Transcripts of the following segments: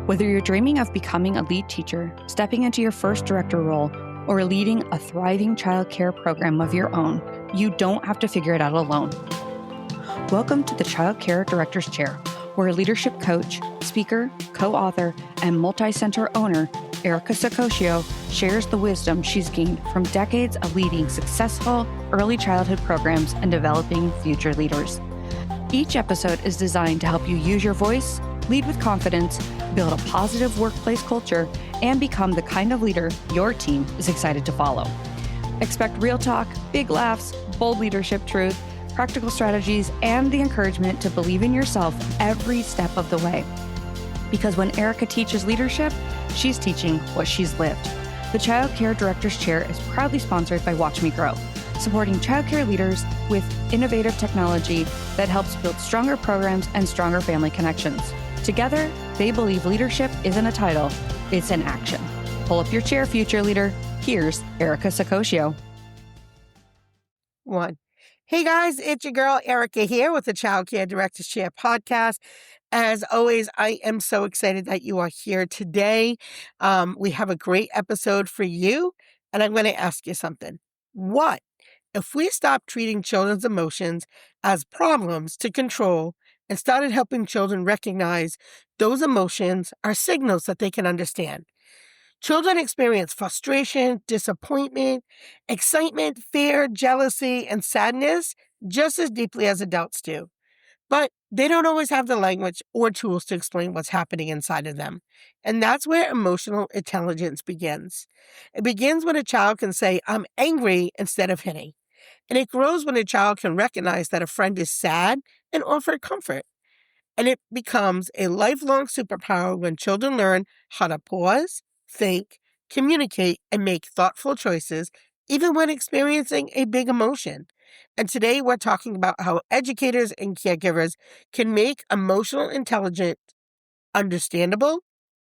Whether you're dreaming of becoming a lead teacher, stepping into your first director role, or leading a thriving childcare program of your own, you don't have to figure it out alone. Welcome to the Childcare Director's Chair, where leadership coach, speaker, co-author, and multi-center owner Erica Sakosio shares the wisdom she's gained from decades of leading successful early childhood programs and developing future leaders. Each episode is designed to help you use your voice, lead with confidence, build a positive workplace culture, and become the kind of leader your team is excited to follow. Expect real talk, big laughs, bold leadership truth, practical strategies, and the encouragement to believe in yourself every step of the way. Because when Erica teaches leadership, she's teaching what she's lived. The Child Care Director's Chair is proudly sponsored by Watch Me Grow, supporting childcare leaders with innovative technology that helps build stronger programs and stronger family connections. Together, they believe leadership isn't a title, it's an action. Pull up your chair, future leader. Here's Erica Sakosio. Hey guys, it's your girl Erica here with the Child Care Director's Chair podcast. As always, I am so excited that you are here today. We have a great episode for you, and I'm going to ask you something. What if we stopped treating children's emotions as problems to control and started helping children recognize those emotions are signals that they can understand? Children experience frustration, disappointment, excitement, fear, jealousy, and sadness just as deeply as adults do. But they don't always have the language or tools to explain what's happening inside of them. And that's where emotional intelligence begins. It begins when a child can say, "I'm angry," instead of hitting. And it grows when a child can recognize that a friend is sad and offer comfort. And it becomes a lifelong superpower when children learn how to pause, think, communicate, and make thoughtful choices, even when experiencing a big emotion. And today we're talking about how educators and caregivers can make emotional intelligence understandable,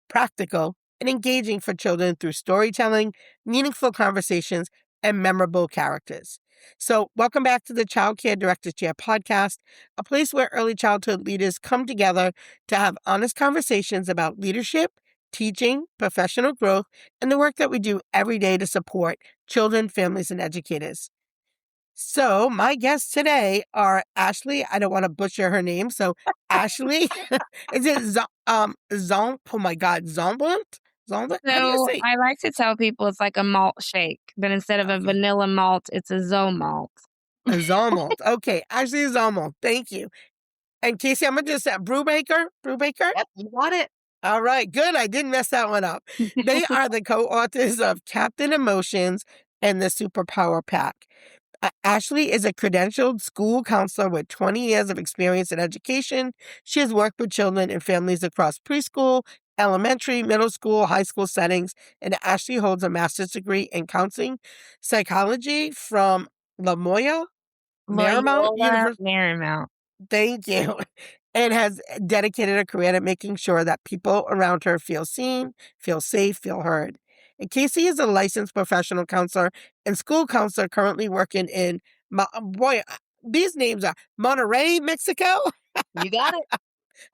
practical, and engaging for children through storytelling, meaningful conversations, and memorable characters. So welcome back to the Child Care Director's Chair podcast, a place where early childhood leaders come together to have honest conversations about leadership, teaching, professional growth, and the work that we do every day to support children, families, and educators. So my guests today are Ashley. I don't want to butcher her name. So Ashley, is it oh my God, Zomalt? Zomalt? How do you So say? I like to tell people it's like a malt shake, but instead of a Okay. vanilla malt, it's a Zomalt. A Zomalt. Okay, Ashley Zomalt. Thank you. And Kacy, I'm gonna just say Brubaker. Yep, you got it. All right, good. I didn't mess that one up. They are the co-authors of Captain Emotions and the Superpower Pack. Ashley is a credentialed school counselor with 20 years of experience in education. She has worked with children and families across preschool, elementary, middle school, high school settings, and Ashley holds a master's degree in counseling psychology from Marymount University. Marymount. Thank you. And has dedicated a career to making sure that people around her feel seen, feel safe, feel heard. And Kacy is a licensed professional counselor and school counselor currently working in, these names are Monterrey, Mexico. You got it.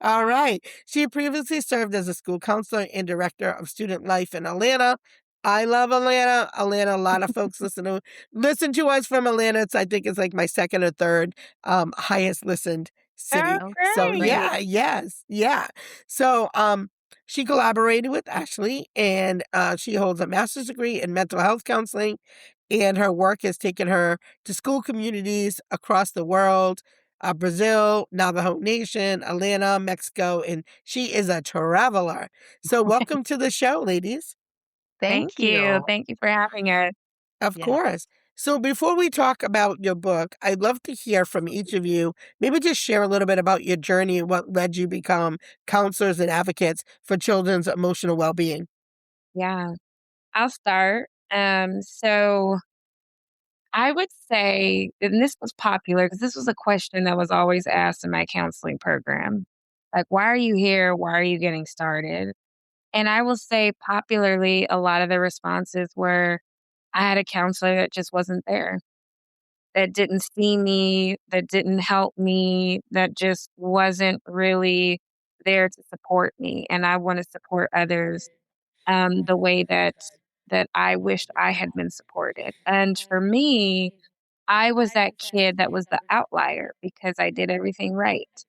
All right. She previously served as a school counselor and director of student life in Atlanta. I love Atlanta. A lot of folks listen to us from Atlanta. I think it's like my second or third highest listened city. Oh, So great. yeah. So she collaborated with Ashley, and she holds a master's degree in mental health counseling, and her work has taken her to school communities across the world. Brazil, Navajo Nation, Atlanta, Mexico, and she is a traveler. So welcome to the show, ladies. Thank you. Thank you for having us. Of course. So before we talk about your book, I'd love to hear from each of you. Maybe just share a little bit about your journey and what led you become counselors and advocates for children's emotional well-being. Yeah, I'll start. So I would say, and this was popular because this was a question that was always asked in my counseling program. Like, why are you here? Why are you getting started? And I will say popularly, a lot of the responses were, I had a counselor that just wasn't there, that didn't see me, that didn't help me, that just wasn't really there to support me, and I want to support others the way that I wished I had been supported. And for me, I was that kid that was the outlier because I did everything right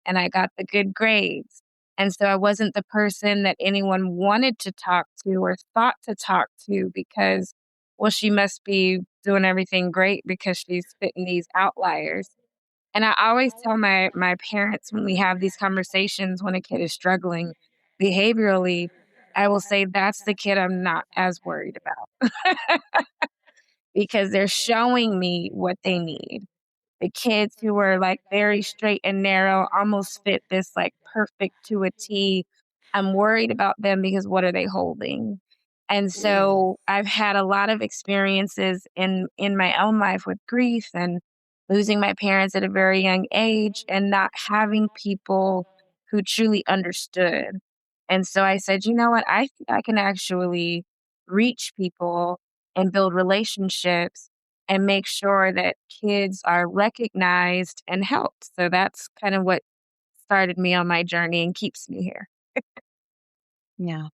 and I got the good grades. And so I wasn't the person that anyone wanted to talk to or thought to talk to because, well, she must be doing everything great because she's fitting these outliers. And I always tell my parents when we have these conversations when a kid is struggling behaviorally, I will say that's the kid I'm not as worried about because they're showing me what they need. The kids who are, like, very straight and narrow, almost fit this, like, perfect to a T. I'm worried about them because what are they holding? And Mm, so I've had a lot of experiences in my own life with grief and losing my parents at a very young age and not having people who truly understood. And so I said, "You know what? I think I can actually reach people and build relationships and make sure that kids are recognized and helped." So that's kind of what started me on my journey and keeps me here. Yeah.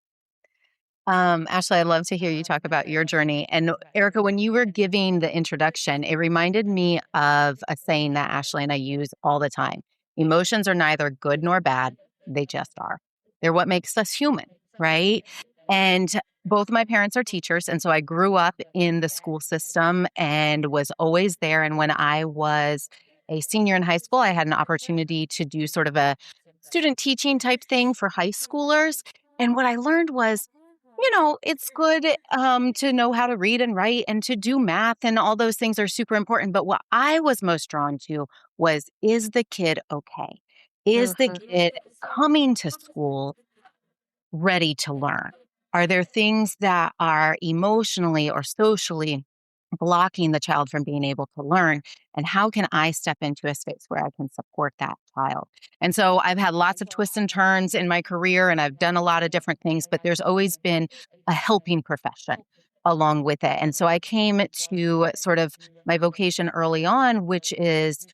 Ashley, I love to hear you talk about your journey. And Erica, when you were giving the introduction, it reminded me of a saying that Ashley and I use all the time. Emotions are neither good nor bad, they just are. They're what makes us human, right? And both my parents are teachers. And so I grew up in the school system and was always there. And when I was a senior in high school, I had an opportunity to do sort of a student teaching type thing for high schoolers. And what I learned was, it's good to know how to read and write and to do math, and all those things are super important. But what I was most drawn to was, is the kid okay? Is the Mhm. kid coming to school ready to learn? Are there things that are emotionally or socially blocking the child from being able to learn? And how can I step into a space where I can support that child? And so I've had lots of twists and turns in my career and I've done a lot of different things, but there's always been a helping profession along with it. And so I came to sort of my vocation early on, which is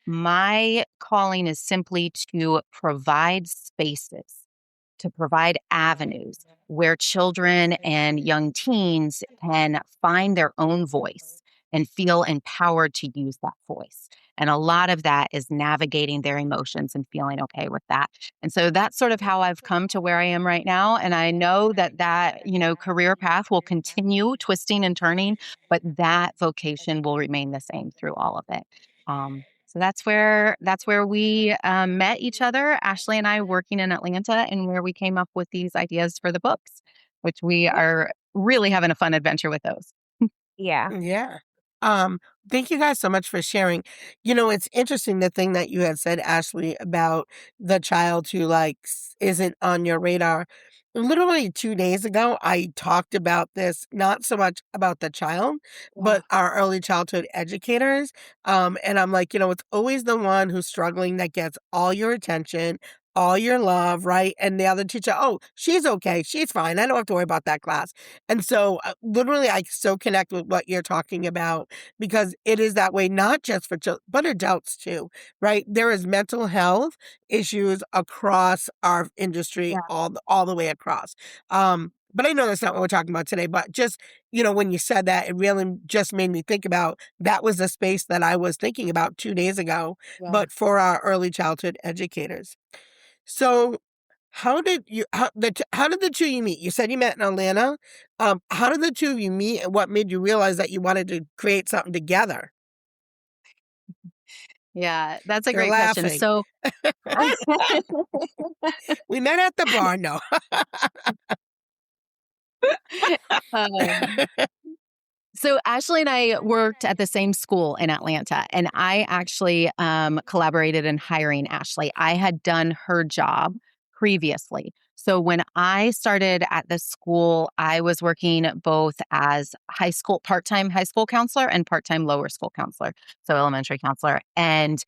my calling is simply to provide spaces, to provide avenues where children and young teens can find their own voice and feel empowered to use that voice. And a lot of that is navigating their emotions and feeling okay with that. And so that's sort of how I've come to where I am right now. And I know that career path will continue twisting and turning, but that vocation will remain the same through all of it. So that's where we met each other, Ashley and I working in Atlanta, and where we came up with these ideas for the books, which we are really having a fun adventure with those. Yeah. yeah. Um, Thank you guys so much for sharing. It's interesting the thing that you had said, Ashley, about the child who isn't on your radar. Literally 2 days ago, I talked about this, not so much about the child, Yeah. but our early childhood educators. And I'm like, it's always the one who's struggling that gets all your attention, all your love, right? And the other teacher, oh, she's okay. She's fine. I don't have to worry about that class. And so, literally, I so connect with what you're talking about because it is that way, not just for children, but adults too, right? There is mental health issues across our industry, Yeah. all the way across. But I know that's not what we're talking about today. But just when you said that, it really just made me think about that was the space that I was thinking about 2 days ago, Yeah. but for our early childhood educators. So, how did the two of you meet? You said you met in Atlanta. How did the two of you meet, and what made you realize that you wanted to create something together? Yeah, that's a You're great question. laughing. So, We met at the bar. No. um, So Ashley and I worked at the same school in Atlanta, and I actually collaborated in hiring Ashley. I had done her job previously. So when I started at the school, I was working both as part-time high school counselor and part-time lower school counselor, so elementary counselor. And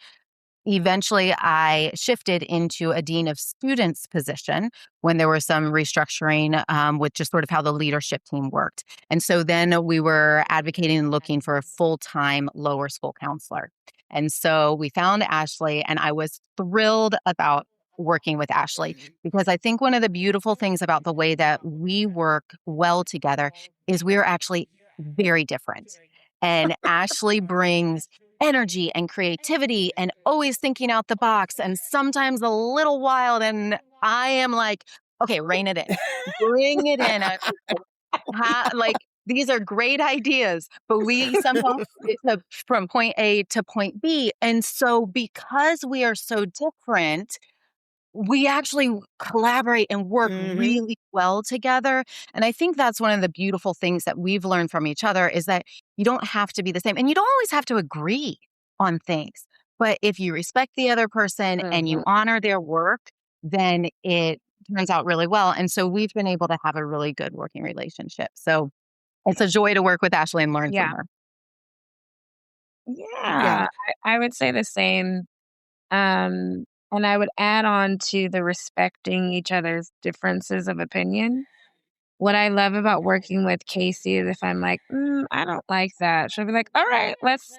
eventually, I shifted into a dean of students position when there was some restructuring with just sort of how the leadership team worked. And so then we were advocating and looking for a full-time lower school counselor. And so we found Ashley, and I was thrilled about working with Ashley, because I think one of the beautiful things about the way that we work well together is we're actually very different. And Ashley brings energy and creativity and always thinking out the box and sometimes a little wild. And I am like, okay, rein it in, bring it in. Like, these are great ideas, but we somehow get from point A to point B. And so because we are so different, we actually collaborate and work Hmm. really well together. And I think that's one of the beautiful things that we've learned from each other is that you don't have to be the same and you don't always have to agree on things. But if you respect the other person and you Mhm. honor their work, then it turns out really well. And so we've been able to have a really good working relationship. So it's a joy to work with Ashley and learn from Yeah. her. Yeah. Yeah. I would say the same. And I would add on to the respecting each other's differences of opinion. What I love about working with Kacy is if I'm like, I don't like that. She'll be like, all right, let's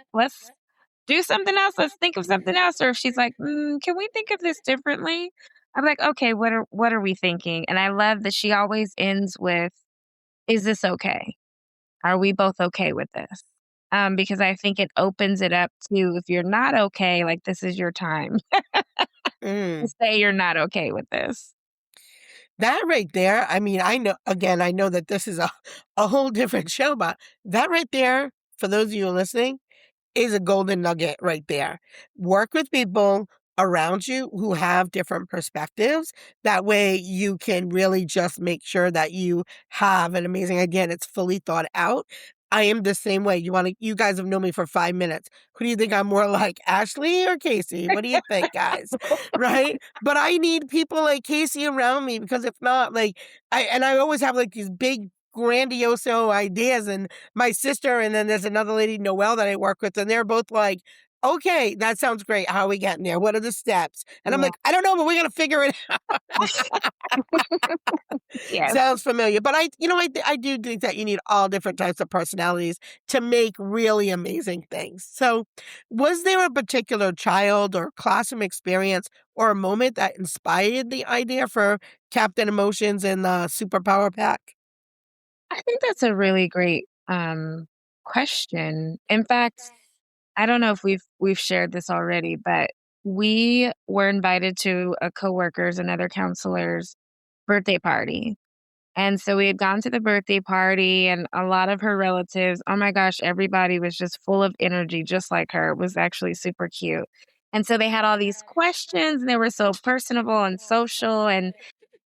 do something else. Let's think of something else. Or if she's like, can we think of this differently? I'm like, okay, what are we thinking? And I love that she always ends with, is this okay? Are we both okay with this? Because I think it opens it up to if you're not okay, like this is your time to Mm. say you're not okay with this. That right there, I mean, I know, again, I know that this is a whole different show, but that right there, for those of you listening, is a golden nugget right there. Work with people around you who have different perspectives. That way you can really just make sure that you have an amazing idea and it's fully thought out. I am the same way. You guys have known me for 5 minutes. Who do you think I'm more like, Ashley or Kacy? What do you think, guys? Right? But I need people like Kacy around me because if not, like I always have like these big grandioso ideas and my sister, and then there's another lady, Noelle, that I work with, and they're both like, okay, that sounds great. How are we getting there? What are the steps? And I'm Yeah. like, I don't know, but we're going to figure it out. Yes. Sounds familiar. But I do think that you need all different types of personalities to make really amazing things. So was there a particular child or classroom experience or a moment that inspired the idea for Captain Emotions and the Superpower Pack? I think that's a really great question. In fact, I don't know if we've shared this already, but we were invited to a coworker's and other counselor's birthday party. And so we had gone to the birthday party and a lot of her relatives, oh my gosh, everybody was just full of energy, just like her. It was actually super cute. And so they had all these questions and they were so personable and social. And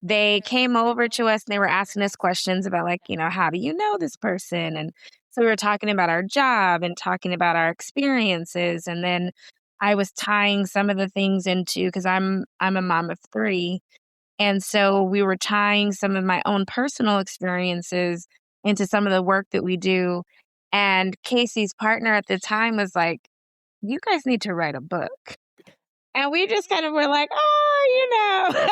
they came over to us and they were asking us questions about, like, how do you know this person? And so we were talking about our job and talking about our experiences. And then I was tying some of the things into because I'm a mom of three. And so we were tying some of my own personal experiences into some of the work that we do. And Casey's partner at the time was like, you guys need to write a book. And we just kind of were like, oh,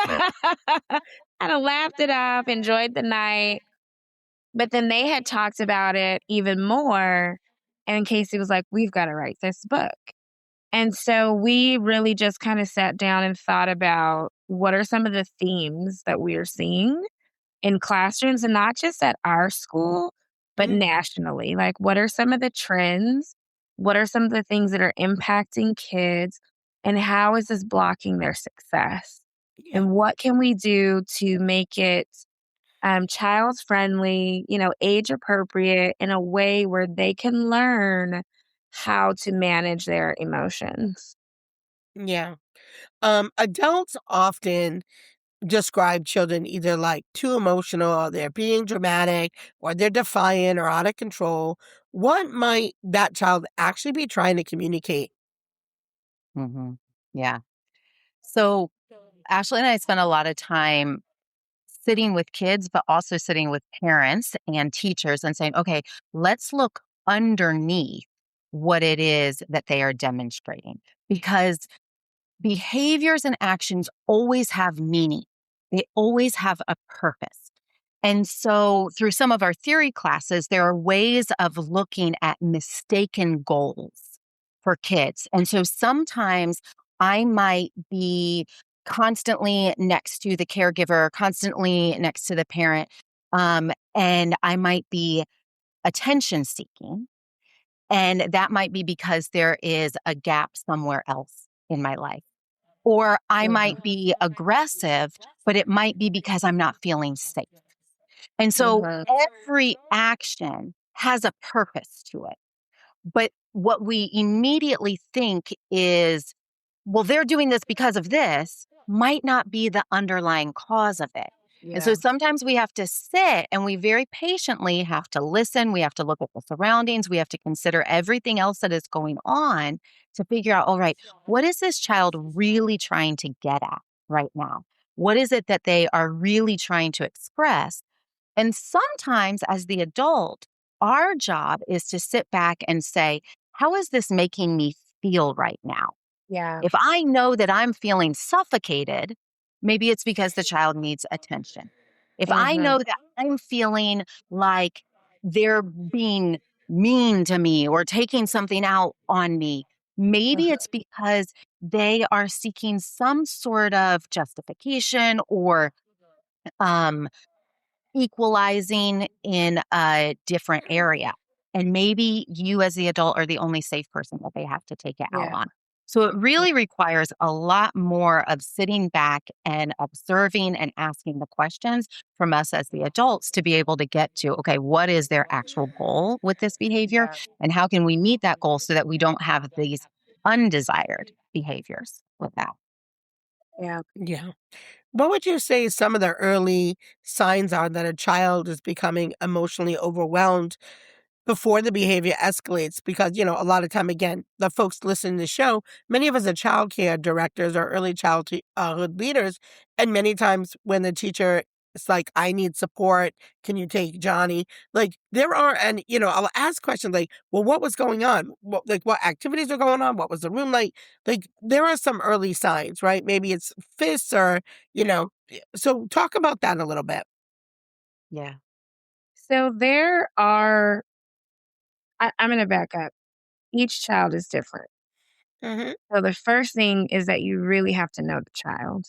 kind of laughed it off, enjoyed the night. But then they had talked about it even more. And Casey was like, we've got to write this book. And so we really just kind of sat down and thought about what are some of the themes that we are seeing in classrooms and not just at our school, but Mhm. nationally. Like, what are some of the trends? What are some of the things that are impacting kids? And how is this blocking their success? Yeah. And what can we do to make it child friendly, age appropriate in a way where they can learn how to manage their emotions? Yeah. Adults often describe children either like too emotional, or they're being dramatic, or they're defiant or out of control. What might that child actually be trying to communicate? Hmm. Yeah. So Ashley and I spent a lot of time sitting with kids, but also sitting with parents and teachers and saying, okay, let's look underneath what it is that they are demonstrating. Because behaviors and actions always have meaning, they always have a purpose. And so, through some of our theory classes, there are ways of looking at mistaken goals for kids. And so, sometimes I might be constantly next to the caregiver, constantly next to the parent. And I might be attention seeking. And that might be because there is a gap somewhere else in my life. Or I might be aggressive, but it might be because I'm not feeling safe. And so Mhm. every action has a purpose to it. But what we immediately think is, well, they're doing this because of this, might not be the underlying cause of it. And so Yeah. sometimes we have to sit and we very patiently have to listen. We have to look at the surroundings. We have to consider everything else that is going on to figure out, all right, what is this child really trying to get at right now? What is it that they are really trying to express? And sometimes, as the adult, our job is to sit back and say, how is this making me feel right now? Yeah. If I know that I'm feeling suffocated, maybe it's because the child needs attention. If I Mhm. know that I'm feeling like they're being mean to me or taking something out on me, maybe it's because they are seeking some sort of justification or um, equalizing in a different area. And maybe you, as the adult, are the only safe person that they have to take it out Yeah. on. So it really requires a lot more of sitting back and observing and asking the questions from us as the adults to be able to get to, okay, what is their actual goal with this behavior? Yeah. And how can we meet that goal so that we don't have these undesired behaviors with that? Yeah. Yeah. What would you say some of the early signs are that a child is becoming emotionally overwhelmed before the behavior escalates? Because, a lot of time, again, the folks listening to the show, many of us are child care directors or early childhood leaders. And many times when the teacher is like, I need support, can you take Johnny? Like there are, and, I'll ask questions like, well, what was going on? What activities were going on? What was the room like? Like there are some early signs, right? Maybe it's fists or, so talk about that a little bit. Yeah. So I'm going to back up. Each child is different. Hmm. So the first thing is that you really have to know the child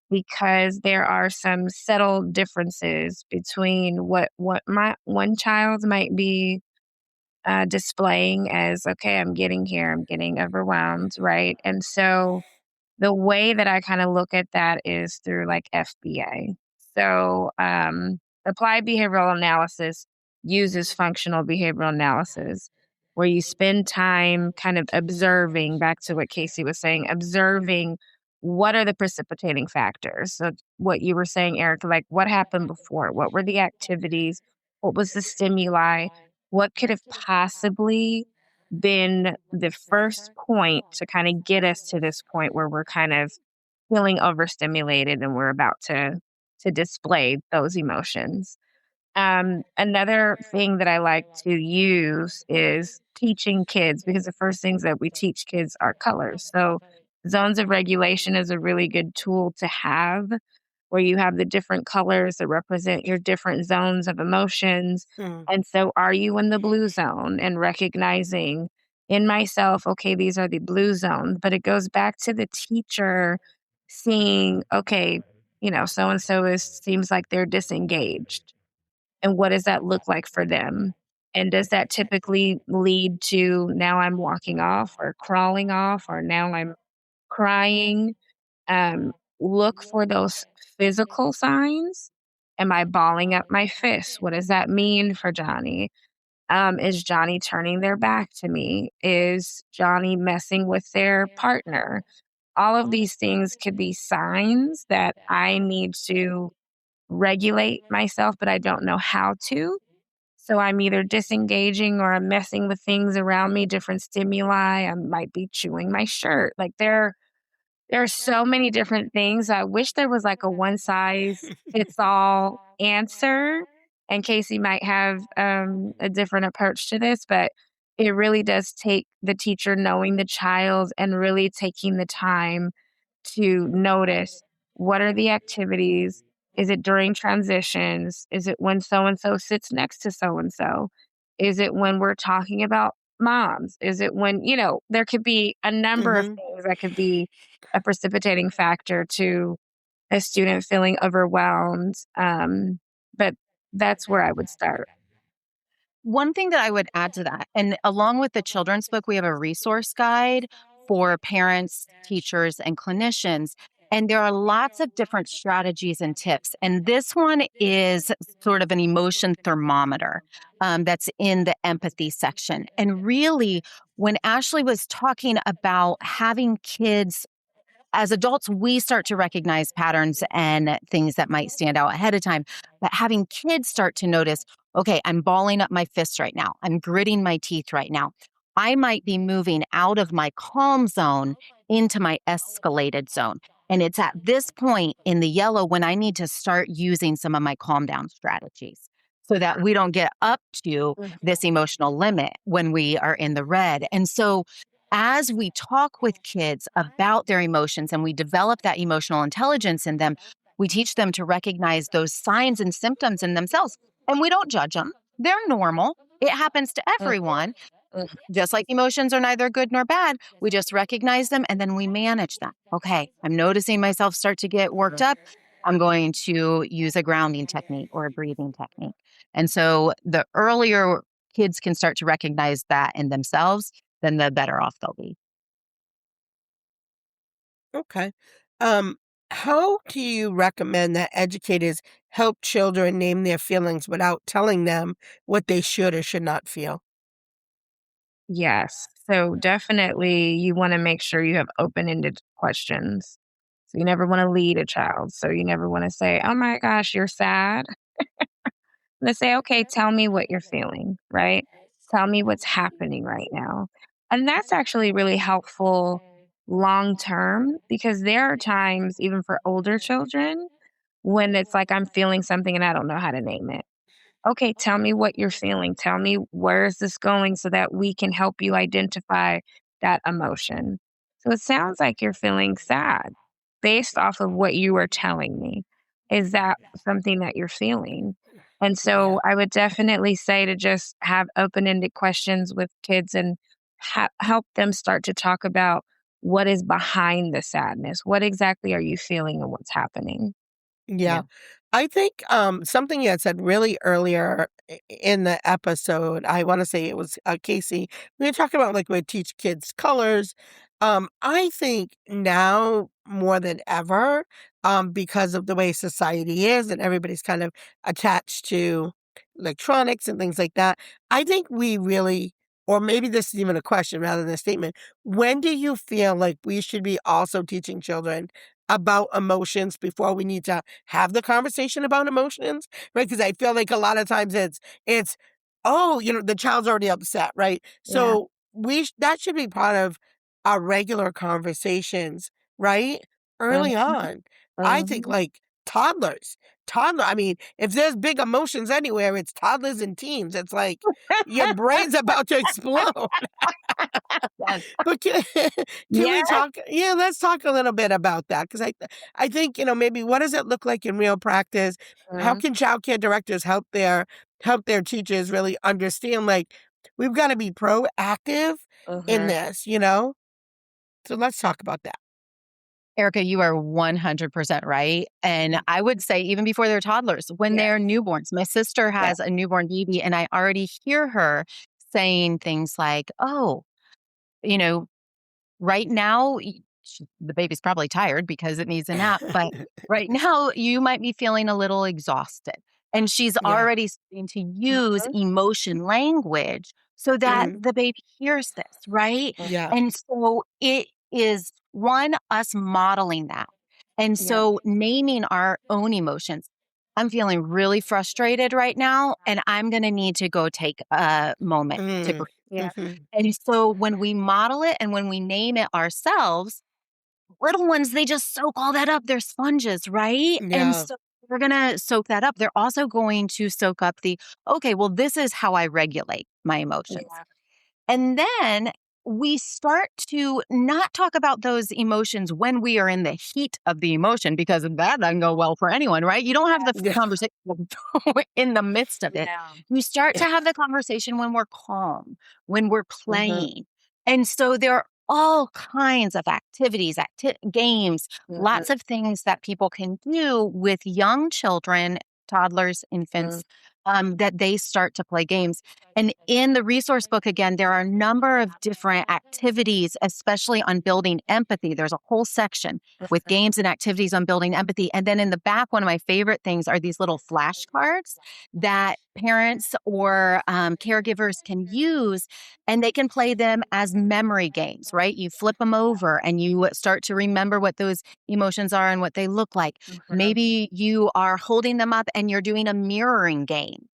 because there are some subtle differences between what my one child might be displaying as, okay, I'm getting here, I'm getting overwhelmed, right? And so the way that I kind of look at that is through like FBA. So, applied behavioral analysis uses functional behavioral analysis, where you spend time kind of observing, back to what Kacy was saying, observing what are the precipitating factors. So, what you were saying, Erica, like what happened before? What were the activities? What was the stimuli? What could have possibly been the first point to kind of get us to this point where we're kind of feeling overstimulated and we're about to display those emotions. Another thing that I like to use is teaching kids because the first things that we teach kids are colors. So zones of regulation is a really good tool to have where you have the different colors that represent your different zones of emotions. Mm. And so, are you in the blue zone and recognizing in myself, okay, these are the blue zones? But it goes back to the teacher seeing, okay, so and so is seems like they're disengaged. And what does that look like for them? And does that typically lead to now I'm walking off or crawling off or now I'm crying? um, Look for those physical signs. Am I balling up my fist? What does that mean for Johnny? Is Johnny turning their back to me? Is Johnny messing with their partner? All of these things could be signs that I need to regulate myself, but I don't know how to. So I'm either disengaging or I'm messing with things around me, different stimuli. I might be chewing my shirt. Like there are so many different things. I wish there was like a one size fits all answer, and Kacy might have a different approach to this, but it really does take the teacher knowing the child and really taking the time to notice what are the activities. Is it during transitions? Is it when so and so sits next to so and so? Is it when we're talking about moms? Is it when, there could be a number of Mhm. things that could be a precipitating factor to a student feeling overwhelmed. But that's where I would start. One thing that I would add to that, and along with the children's book, we have a resource guide for parents, teachers, and clinicians. And there are lots of different strategies and tips. And this one is sort of an emotion thermometer that's in the empathy section. And really, when Ashley was talking about having kids as adults, we start to recognize patterns and things that might stand out ahead of time. But having kids start to notice, okay, I'm balling up my fists right now. I'm gritting my teeth right now. I might be moving out of my calm zone into my escalated zone. And it's at this point in the yellow when I need to start using some of my calm down strategies so that we don't get up to this emotional limit when we are in the red. And so as we talk with kids about their emotions and we develop that emotional intelligence in them, we teach them to recognize those signs and symptoms in themselves. And we don't judge them. They're normal. It happens to Mhm, everyone. mhm, Just like emotions are neither good nor bad, we just recognize them and then we manage them. Okay, I'm noticing myself start to get worked up. I'm going to use a grounding technique or a breathing technique. And so the earlier kids can start to recognize that in themselves, then the better off they'll be. Okay. Um, how do you recommend that educators help children name their feelings without telling them what they should or should not feel? Yes. So definitely you want to make sure you have open-ended questions. So you never want to lead a child. So you never want to say, "Oh my gosh, you're sad." Let's say, "Okay, tell me what you're feeling," right? Tell me what's happening right now. And that's actually really helpful long term because there are times even for older children when it's like I'm feeling something and I don't know how to name it. Okay, tell me what you're feeling. Tell me where is this going so that we can help you identify that emotion. So it sounds like you're feeling sad based off of what you are telling me. Is that something that you're feeling? And Yeah. so I would definitely say to just have open ended questions with kids and help them start to talk about what is behind the sadness. What exactly are you feeling and what's happening? Yeah. Yeah. I think, something you had said really earlier in the episode, I wanna say it was, Kacy, we were talking about, like, we teach kids colors. I think now more than ever, because of the way society is and everybody's kind of attached to electronics and things like that, I think we really or maybe this is even a question rather than a statement, when do you feel like we should be also teaching children about emotions before we need to have the conversation about emotions, right? Because I feel like a lot of times it's, "Oh, the child's already upset," right? Yeah. So that should be part of our regular conversations, right? Early Mhm, on. I think, mhm. like, I mean, if there's big emotions anywhere, it's toddlers and teens. It's like your brain's about to explode. Yes. But can can we Yes. talk yeah, let's talk a little bit about that because I think, maybe what does it look like in real practice? How Mhm, can childcare directors help their teachers really understand, like, we've gotta be proactive in mhm. this? So let's talk about that. Erica, you are 100% right. And I would say, even before they're toddlers, when Yes, they're newborns, my sister yes. has a newborn baby, and I already hear her saying things like, oh, you know, right now, the baby's probably tired because it needs a nap, but right now you might be feeling a little exhausted. And she's Yeah. already starting to use Mhm, emotion language so that Mhm. the baby hears this, right? mm, Yeah. And so it is one, us modeling that. And yeah, so naming our own emotions. I'm feeling really frustrated right now, and I'm going to need to go take a moment to Mm. breathe. yeah, Mhm. And so when we model it and when we name it ourselves, little ones, they just soak all that up. They're sponges, right? And Yeah. so they're going to soak that up. They're also going to soak up okay, well, this is how I regulate my emotions. yeah. And then we start to not talk about those emotions when we are in the heat of the emotion, because that doesn't go well for anyone, right? You don't have the Yeah. conversation in the midst of it. Yeah. You start to have the conversation when we're calm, when we're playing. And so there are all kinds of activities, games, lots of things that people can do with young children, toddlers, infants, that they start to play games. And in the resource book, again, there are a number of different activities, especially on building empathy. There's a whole section with games and activities on building empathy. And then in the back, one of my favorite things are these little flashcards that parents or caregivers can use, and they can play them as memory games, right? You flip them over and you start to remember what those emotions are and what they look like. Maybe you are holding them up and you're doing a mirroring game.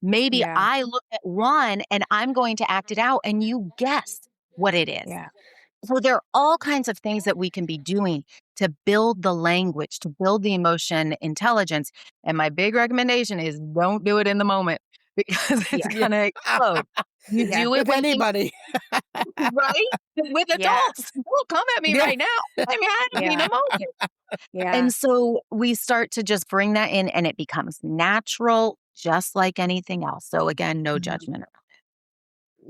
Maybe Yeah. I look at one and I'm going to act it out and you guess what it is. Yeah. So there are all kinds of things that we can be doing to build the language, to build the emotion intelligence. And my big recommendation is don't do it in the moment because it's Yeah. going to explode. You Yeah. do it With when things, anybody. right? With Yeah. adults. Don't come at me Yeah. right now. I'm having Yeah. emotions. Yeah. And so we start to just bring that in and it becomes natural, just like anything else. So again, no judgment.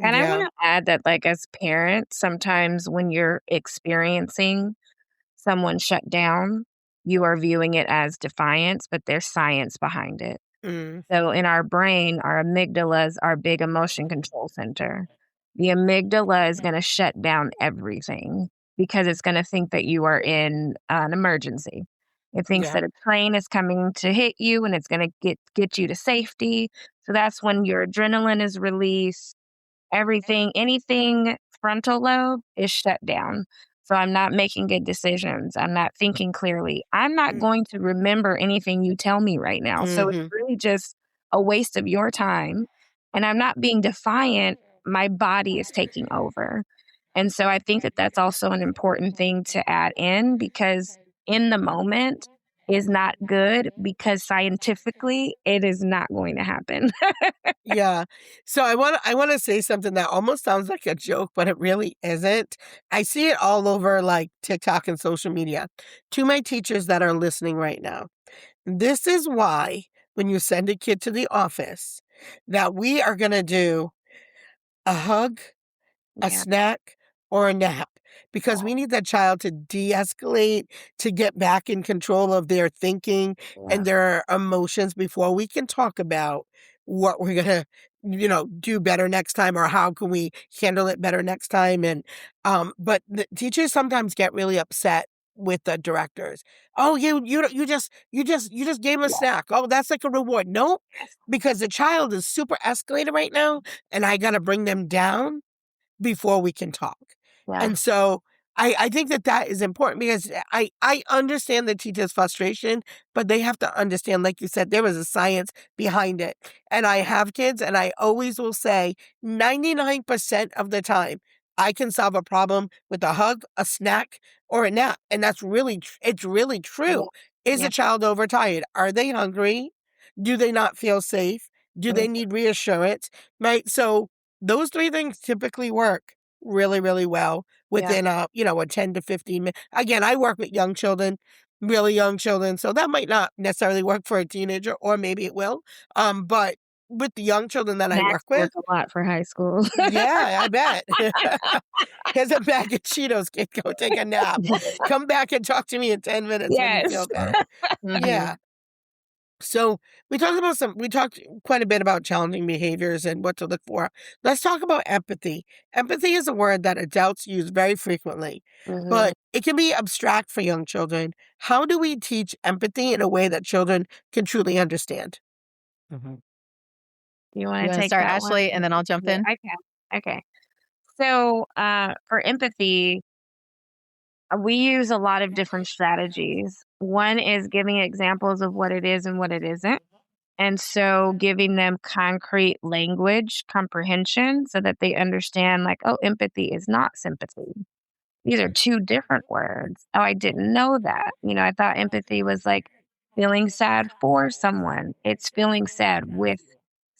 And I want Yeah. to add that, like, as parents, sometimes when you're experiencing someone shut down, you are viewing it as defiance, but there's science behind it. Mm. So in our brain, our amygdala is our big emotion control center. The amygdala is going to shut down everything because it's going to think that you are in an emergency. It thinks Yeah. that a train is coming to hit you and it's going to get you to safety. So that's when your adrenaline is released. Anything frontal lobe is shut down. So I'm not making good decisions. I'm not thinking clearly. I'm not Mm. going to remember anything you tell me right now. So it's Mhm. really just a waste of your time. And I'm not being defiant. My body is taking over. And so I think that that's also an important thing to add in, because in the moment is not good, because scientifically it is not going to happen. Yeah. So I want to say something that almost sounds like a joke, but it really isn't. I see it all over like TikTok and social media. To my teachers that are listening right now, this is why when you send a kid to the office, that we are going to do a hug, a Yeah. snack, or a nap, because we need that child to de-escalate, to get back in control of their thinking Yeah. and their emotions before we can talk about what we're gonna, do better next time, or how can we handle it better next time. And but the teachers sometimes get really upset with the directors. Oh, you just gave him a Yeah. snack. Oh, that's like a reward. No, because the child is super escalated right now, and I gotta bring them down before we can talk. Yeah. And so I think that is important, because I understand the teacher's frustration, but they have to understand, like you said, there is a science behind it. And I have kids, and I always will say 99% of the time, I can solve a problem with a hug, a snack, or a nap. And that's it's really Yeah. true. Is Yeah. a child overtired? Are they hungry? Do they not feel safe? Do Mm. they need reassurance? Right? So those three things typically work really, really well Yeah. within a 10 to 15 minutes. Again, I work with young children, really young children, so that might not necessarily work for a teenager, or maybe it will. But with the young children that I Snacks work with, work a lot for high school. yeah, I bet. Here's a bag of Cheetos, kid, go take a nap. Come back and talk to me in 10 minutes when you Yes. feel better. Mhm. Yeah. So we talked quite a bit about challenging behaviors and what to look for. Let's talk about empathy. Empathy is a word that adults use very frequently, Mhm. but it can be abstract for young children. How do we teach empathy in a way that children can truly understand? Mhm. You You wanna want to take start, that one? Ashley, and then I'll jump Yeah, in? I can. Okay. So, for empathy, we use a lot of different strategies. One is giving examples of what it is and what it isn't. And so giving them concrete language comprehension so that they understand, like, oh, empathy is not sympathy. These are two different words. Oh, I didn't know that. I thought empathy was like feeling sad for someone. It's feeling sad with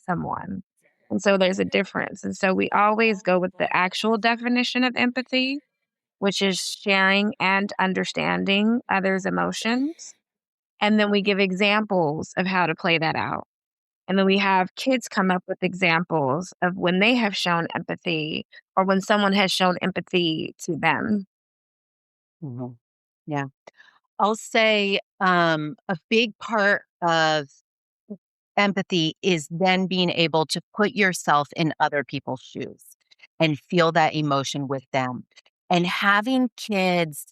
someone. And so there's a difference. And so we always go with the actual definition of empathy, which is sharing and understanding others' emotions. And then we give examples of how to play that out. And then we have kids come up with examples of when they have shown empathy or when someone has shown empathy to them. Mhm. Yeah. I'll say a big part of empathy is then being able to put yourself in other people's shoes and feel that emotion with them. And having kids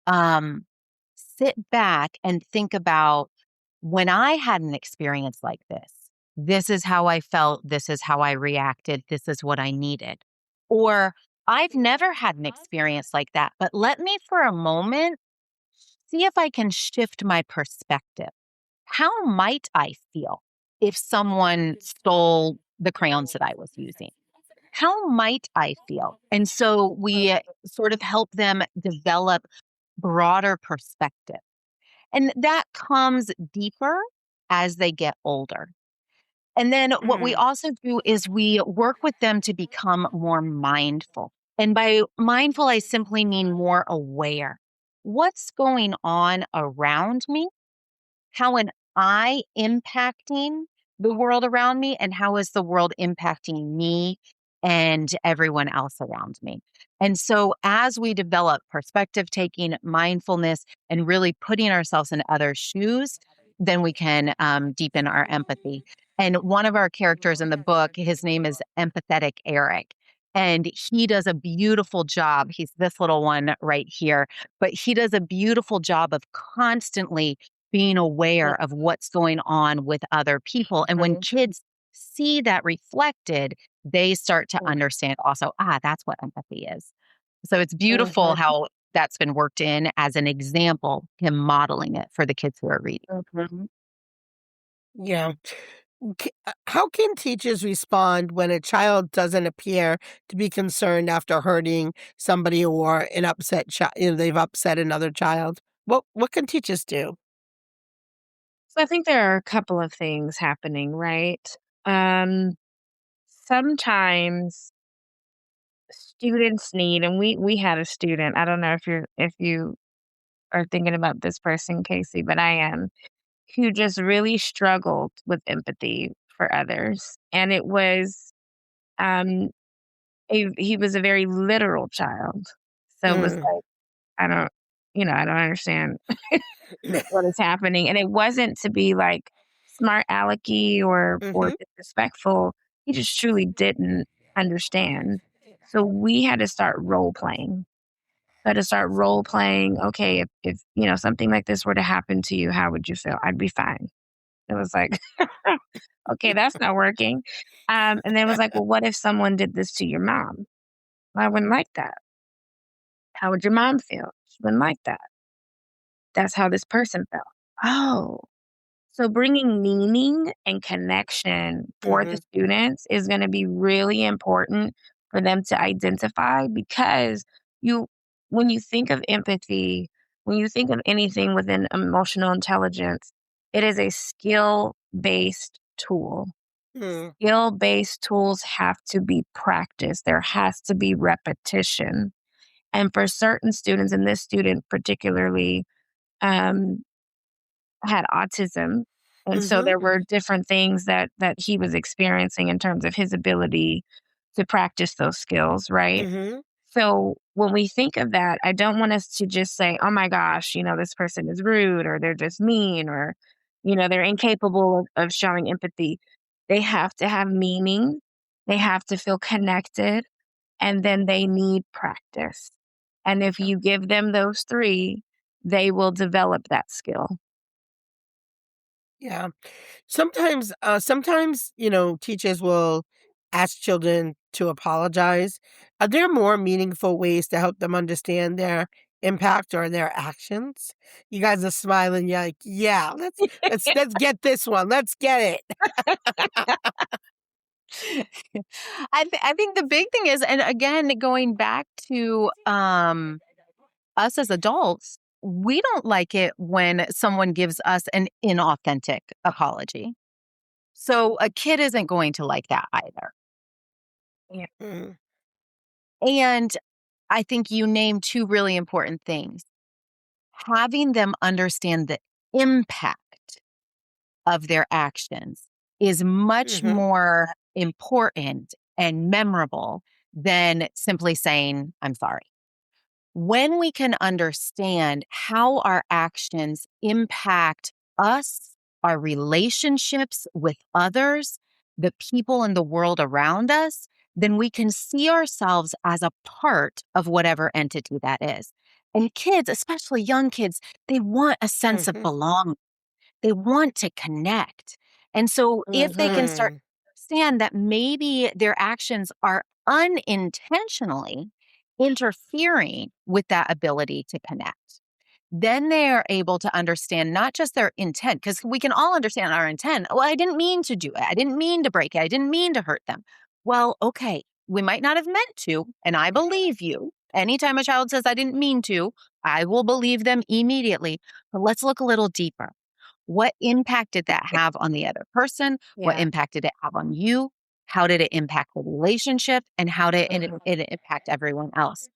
um, sit back and think about when I had an experience like this is how I felt, this is how I reacted, this is what I needed. Or I've never had an experience like that, but let me for a moment see if I can shift my perspective. How might I feel if someone stole the crayons that I was using? How might I feel? And so we sort of help them develop broader perspective. And that comes deeper as they get older. And then what we Mm, also do is we work with them to become more mindful. And by mindful, I simply mean more aware. What's going on around me? How am I impacting the world around me? And how is the world impacting me and everyone else around me? And so, as we develop perspective taking, mindfulness, and really putting ourselves in others' shoes, then we can deepen our empathy. And one of our characters in the book, his name is Empathetic Eric. And he does a beautiful job. He's this little one right here, but he does a beautiful job of constantly being aware of what's going on with other people. And when kids see that reflected, they start to understand also, that's what empathy is. So it's beautiful Mhm, how that's been worked in as an example, him modeling it for the kids who are reading. mhm. yeah. How can teachers respond when a child doesn't appear to be concerned after hurting somebody or an upset child? They've upset another child. What can teachers do? So I think there are a couple of things happening, right? Um, Sometimes students need, and we had a student. I don't know if you are thinking about this person, Casey, but I am, who just really struggled with empathy for others, and it was um he was a very literal child, so it was Mm. like I don't, I don't understand what is happening. And it wasn't to be like smart alecky or Mhm. disrespectful. He just truly didn't understand. So we had to start role playing. Had to start role playing. Okay, if something like this were to happen to you, how would you feel? I'd be fine. It was like, okay, that's not working. And then it was like, well, what if someone did this to your mom? I wouldn't like that. How would your mom feel? She wouldn't like that. That's how this person felt. Oh, so bringing meaning and connection for the Mhm. students is going to be really important for them to identify because you when you think of empathy, when you think of anything within emotional intelligence, it is a skill-based tool. Mm. Skill-based tools have to be practiced. There has to be repetition. And for certain students, and this student particularly, um, had autism, and so Mhm. there were different things that he was experiencing in terms of his ability to practice those skills, right? Mhm. So when we think of that, I don't want us to just say, "Oh my gosh, this person is rude or they're just mean or they're incapable of showing empathy." They have to have meaning. They have to feel connected, and then they need practice. And if you give them those 3, they will develop that skill. Yeah. Sometimes, teachers will ask children to apologize. Are there more meaningful ways to help them understand their impact or their actions? You guys are smiling. You're like, yeah, let's get this one. Let's get it. I think the big thing is, and again, going back to us as adults, we don't like it when someone gives us an inauthentic apology. So a kid isn't going to like that either. Yeah. Mhm. And I think you named two really important things. Having them understand the impact of their actions is much Mhm. more important and memorable than simply saying, I'm sorry. When we can understand how our actions impact us, our relationships with others, the people in the world around us, then we can see ourselves as a part of whatever entity that is. And kids, especially young kids, they want a sense of Mhm. belonging. They want to connect. And so if they can start Mhm. to understand that maybe their actions are unintentionally interfering with that ability to connect, then they are able to understand not just their intent, because we can all understand our intent. Well, I didn't mean to do it. I didn't mean to break it. I didn't mean to hurt them. Well, okay, we might not have meant to, and I believe you. Anytime a child says, I didn't mean to, I will believe them immediately. But let's look a little deeper. What impact did that have on the other person? What Yeah. impact did it have on you? How did it impact the relationship? And how did it impact everyone else?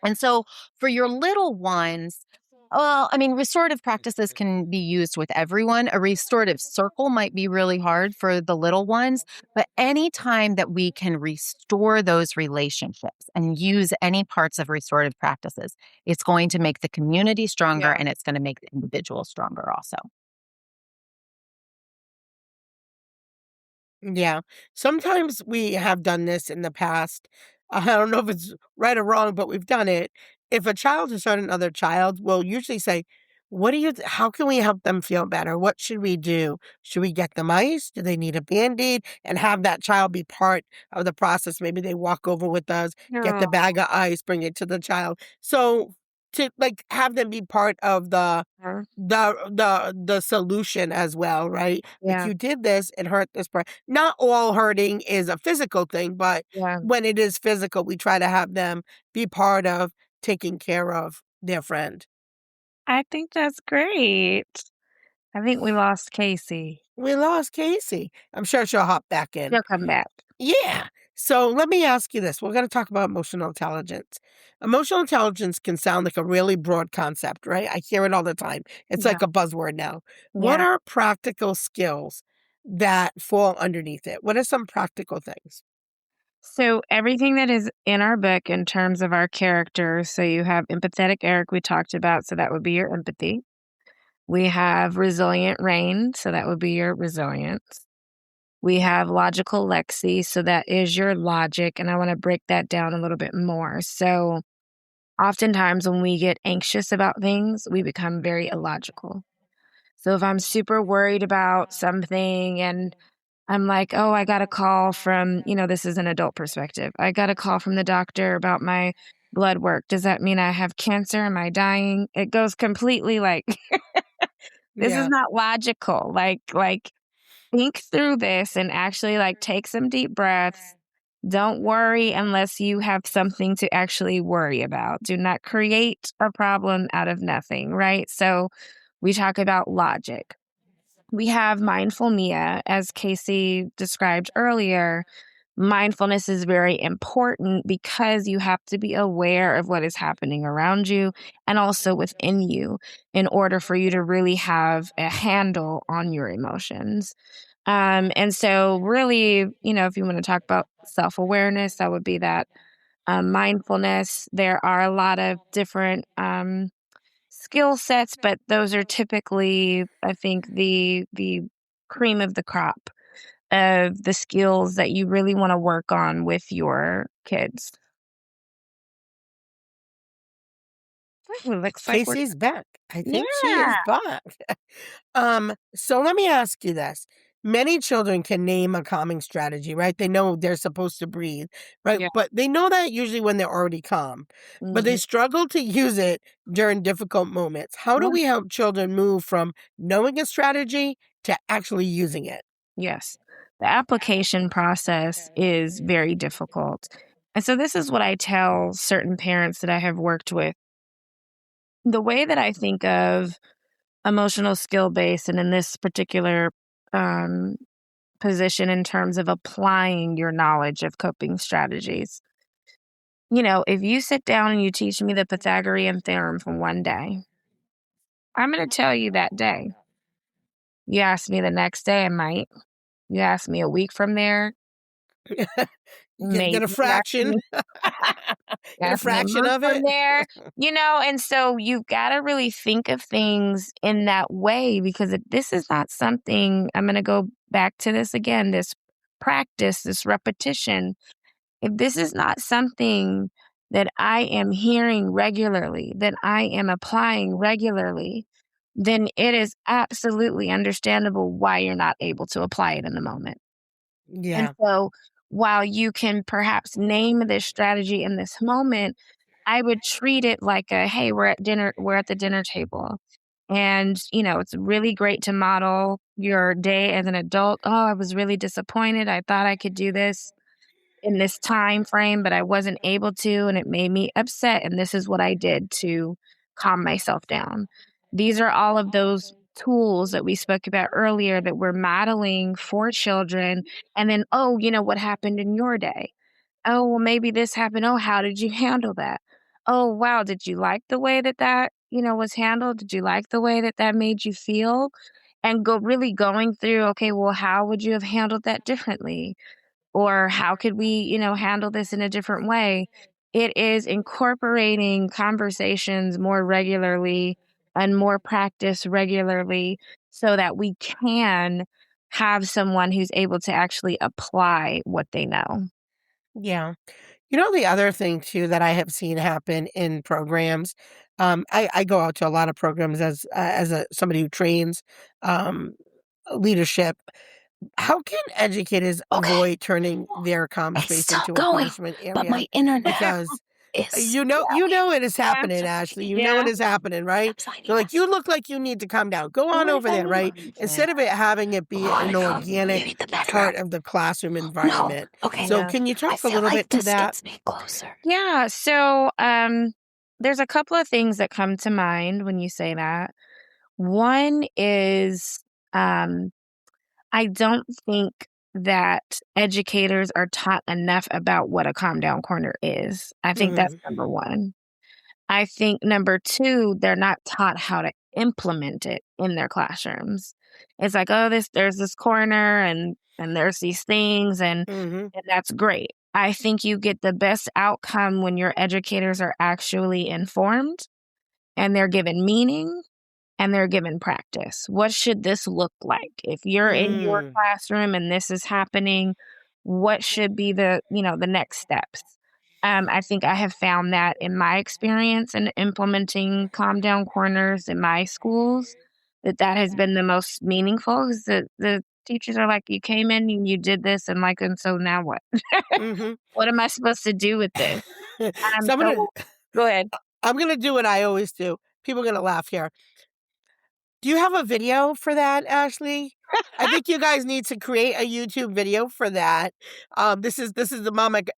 And so for your little ones, well, I mean, restorative practices can be used with everyone. A restorative circle might be really hard for the little ones, but anytime that we can restore those relationships and use any parts of restorative practices, it's going to make the community stronger Yeah. and it's going to make the individual stronger also. Yeah. Sometimes we have done this in the past. I don't know if it's right or wrong, but we've done it. If a child has hurt another child, we'll usually say, what do you, how can we help them feel better? What should we do? Should we get them ice? Do they need a Band-Aid? And have that child be part of the process. Maybe they walk over with us, get the No. bag of ice, bring it to the child. So to like have them be part of the solution as well, right? Like Yeah. you did this, it hurt this part. Not all hurting is a physical thing, but Yeah. when it is physical, we try to have them be part of taking care of their friend. I think that's great. I think we lost Kacy. We lost Kacy. I'm sure she'll hop back in. She'll come back. Yeah. So let me ask you this. We're going to talk about emotional intelligence. Emotional intelligence can sound like a really broad concept, right? I hear it all the time. It's Yeah. like a buzzword now. What Yeah. are practical skills that fall underneath it? What are some practical things? So everything that is in our book in terms of our characters, so you have empathetic Eric we talked about, so that would be your empathy. We have resilient Rain, so that would be your resilience. We have logical Lexi, so that is your logic, and I want to break that down a little bit more. So oftentimes when we get anxious about things, we become very illogical. So if I'm super worried about something and I'm like, oh, I got a call from, this is an adult perspective. I got a call from the doctor about my blood work. Does that mean I have cancer? Am I dying? It goes completely like, this is Yeah. not logical. Like think through this and actually like take some deep breaths. Don't worry unless you have something to actually worry about. Do not create a problem out of nothing, right? So we talk about logic. We have mindful Mia, as Kacy described earlier. Mindfulness is very important because you have to be aware of what is happening around you and also within you in order for you to really have a handle on your emotions. And so, really, if you want to talk about self awareness, that would be that mindfulness. There are a lot of different skill sets, but those are typically, I think, the cream of the crop of the skills that you really want to work on with your kids. Ooh, looks like we're Casey's back. I think she is yeah, back. So let me ask you this. Many children can name a calming strategy, right? They know they're supposed to breathe, right? yeah, But they know that usually when they're already calm, but they mhm, struggle to use it during difficult moments. How do yeah, we help children move from knowing a strategy to actually using it? yes. The application process is very difficult. And so this is what I tell certain parents that I have worked with. The way that I think of emotional skill base, and in this particular um, position in terms of applying your knowledge of coping strategies. If you sit down and you teach me the Pythagorean theorem for one day, I'm going to tell you that day. You ask me the next day, I might. You ask me a week from there, Get maybe. a You ask fraction. me, Get a ask me a fraction month of from it. there, and so you've got to really think of things in that way, because if this is not something, I'm going to go back to this again, this practice, this repetition. If this is not something that I am hearing regularly, that I am applying regularly, then it is absolutely understandable why you're not able to apply it in the moment. And Yeah. so while you can perhaps name this strategy in this moment, I would treat it like hey, we're at the dinner table. And, it's really great to model your day as an adult. Oh, I was really disappointed. I thought I could do this in this time frame, but I wasn't able to, and it made me upset. And this is what I did to calm myself down. These are all of those tools that we spoke about earlier that we're modeling for children. And then, oh, what happened in your day? Oh, well, maybe this happened. Oh, how did you handle that? Oh, wow. Did you like the way that was handled? Did you like the way that made you feel? And really going through, okay, well, how would you have handled that differently? Or how could we, handle this in a different way? It is incorporating conversations more regularly and more practice regularly so that we can have someone who's able to actually apply what they know. Yeah. The other thing too that I have seen happen in programs, I go out to a lot of programs as somebody who trains leadership. How can educators Okay, avoid turning their comm it's space still into a going, punishment but area? my internet Because is you crappy. know it is Yeah. happening, Ashley. You know Yeah. it is happening, right? I'm signing They're like, this. you look like you need to calm down. Go on over there, right? Instead of it having it be an You organic need the part bedroom. of the classroom No. environment. Okay. So Yeah. can you I talk a feel little like bit to that? distance me closer. Yeah. So there's a couple of things that come to mind when you say that. One is um, I don't think that educators are taught enough about what a calm down corner is. I think that's Mhm. number one. I think number two, they're not taught how to implement it in their classrooms. It's like, oh, there's this corner and there's these things Mhm. and that's great. I think you get the best outcome when your educators are actually informed and they're given meaning and they're given practice. What should this look like? If you're in your Mm. classroom and this is happening, what should be the next steps? I think I have found that in my experience in implementing calm down corners in my schools, that has been the most meaningful because the teachers are like, you came in and you did this and so now what? Mhm. What am I supposed to do with this? So So go ahead. I'm gonna do what I always do. People are gonna laugh here. Do you have a video for that, Ashley? I think you guys need to create a YouTube video for that. This is the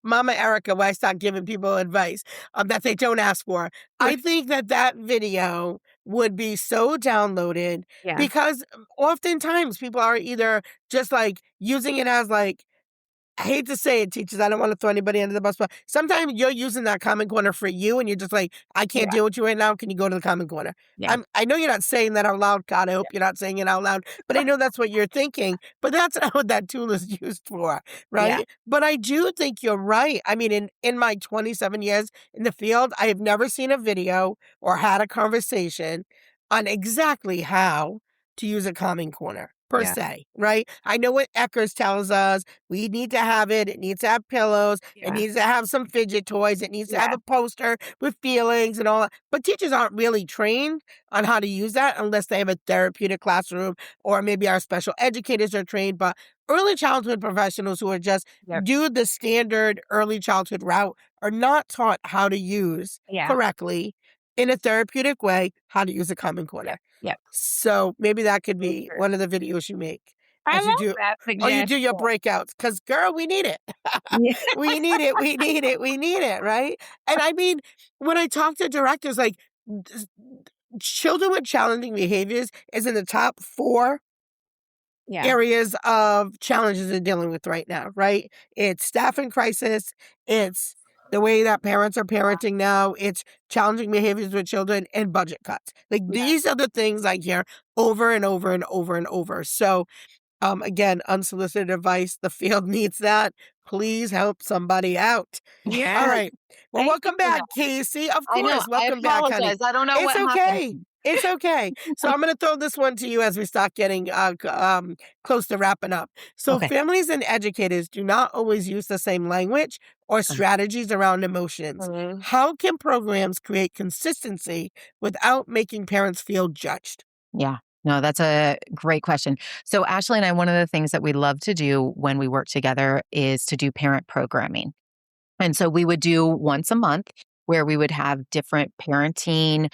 Mama Erica where I start giving people advice that they don't ask for. I think that video would be so downloaded Yeah, because oftentimes people are either just like using it as like I hate to say it, teachers. I don't want to throw anybody under the bus, but sometimes you're using that common corner for you, and you're just like, I can't yeah, deal with you right now. Can you go to the common corner? yeah, I know you're not saying that out loud, God. I hope you're not saying it out loud, but I know that's what you're thinking. But that's not what that tool is used for, yeah, right? But I do think you're right. I mean, in my 27 years in the field, I have never seen a video or had a conversation on exactly how to use a common corner per yeah, se, right? I know what Eckers tells us. We need to have it. It needs to have pillows. It yeah, needs to have some fidget toys. It needs to have yeah, a poster with feelings and all that. But teachers aren't really trained on how to use that unless they have a therapeutic classroom or maybe our special educators are trained. But early childhood professionals who are just yep, do the standard early childhood route are not taught how to use yeah, correctly in a therapeutic way how to use a common corner. yep, yep. So maybe that could So be true. one of the videos you make I as you love do that or you suggestion. do your breakouts, because girl, we need it. Yeah, We need it, we need it, we need it, right? And I mean, when I talk to directors, like, children with challenging behaviors is in the top 4 Yeah. areas of challenges they're dealing with right now, right? It's staffing crisis. It's the way that parents are parenting now. It's challenging behaviors with children and budget cuts. Like Yeah. these are the things I hear over and over and over and over. So again, unsolicited advice. The field needs that. Please help somebody out. All Yes. right. Well, Thank you welcome for back, that. Casey. Of I know. course. I Welcome back, honey. apologize. I don't know It's what happened. okay. It's okay. So I'm going to throw this one to you as we start getting close to wrapping up. So Okay. families and educators do not always use the same language or strategies around emotions. Mhm. How can programs create consistency without making parents feel judged? Yeah. No, that's a great question. So, Ashley and I, one of the things that we love to do when we work together is to do parent programming. And so we would do once a month where we would have different parenting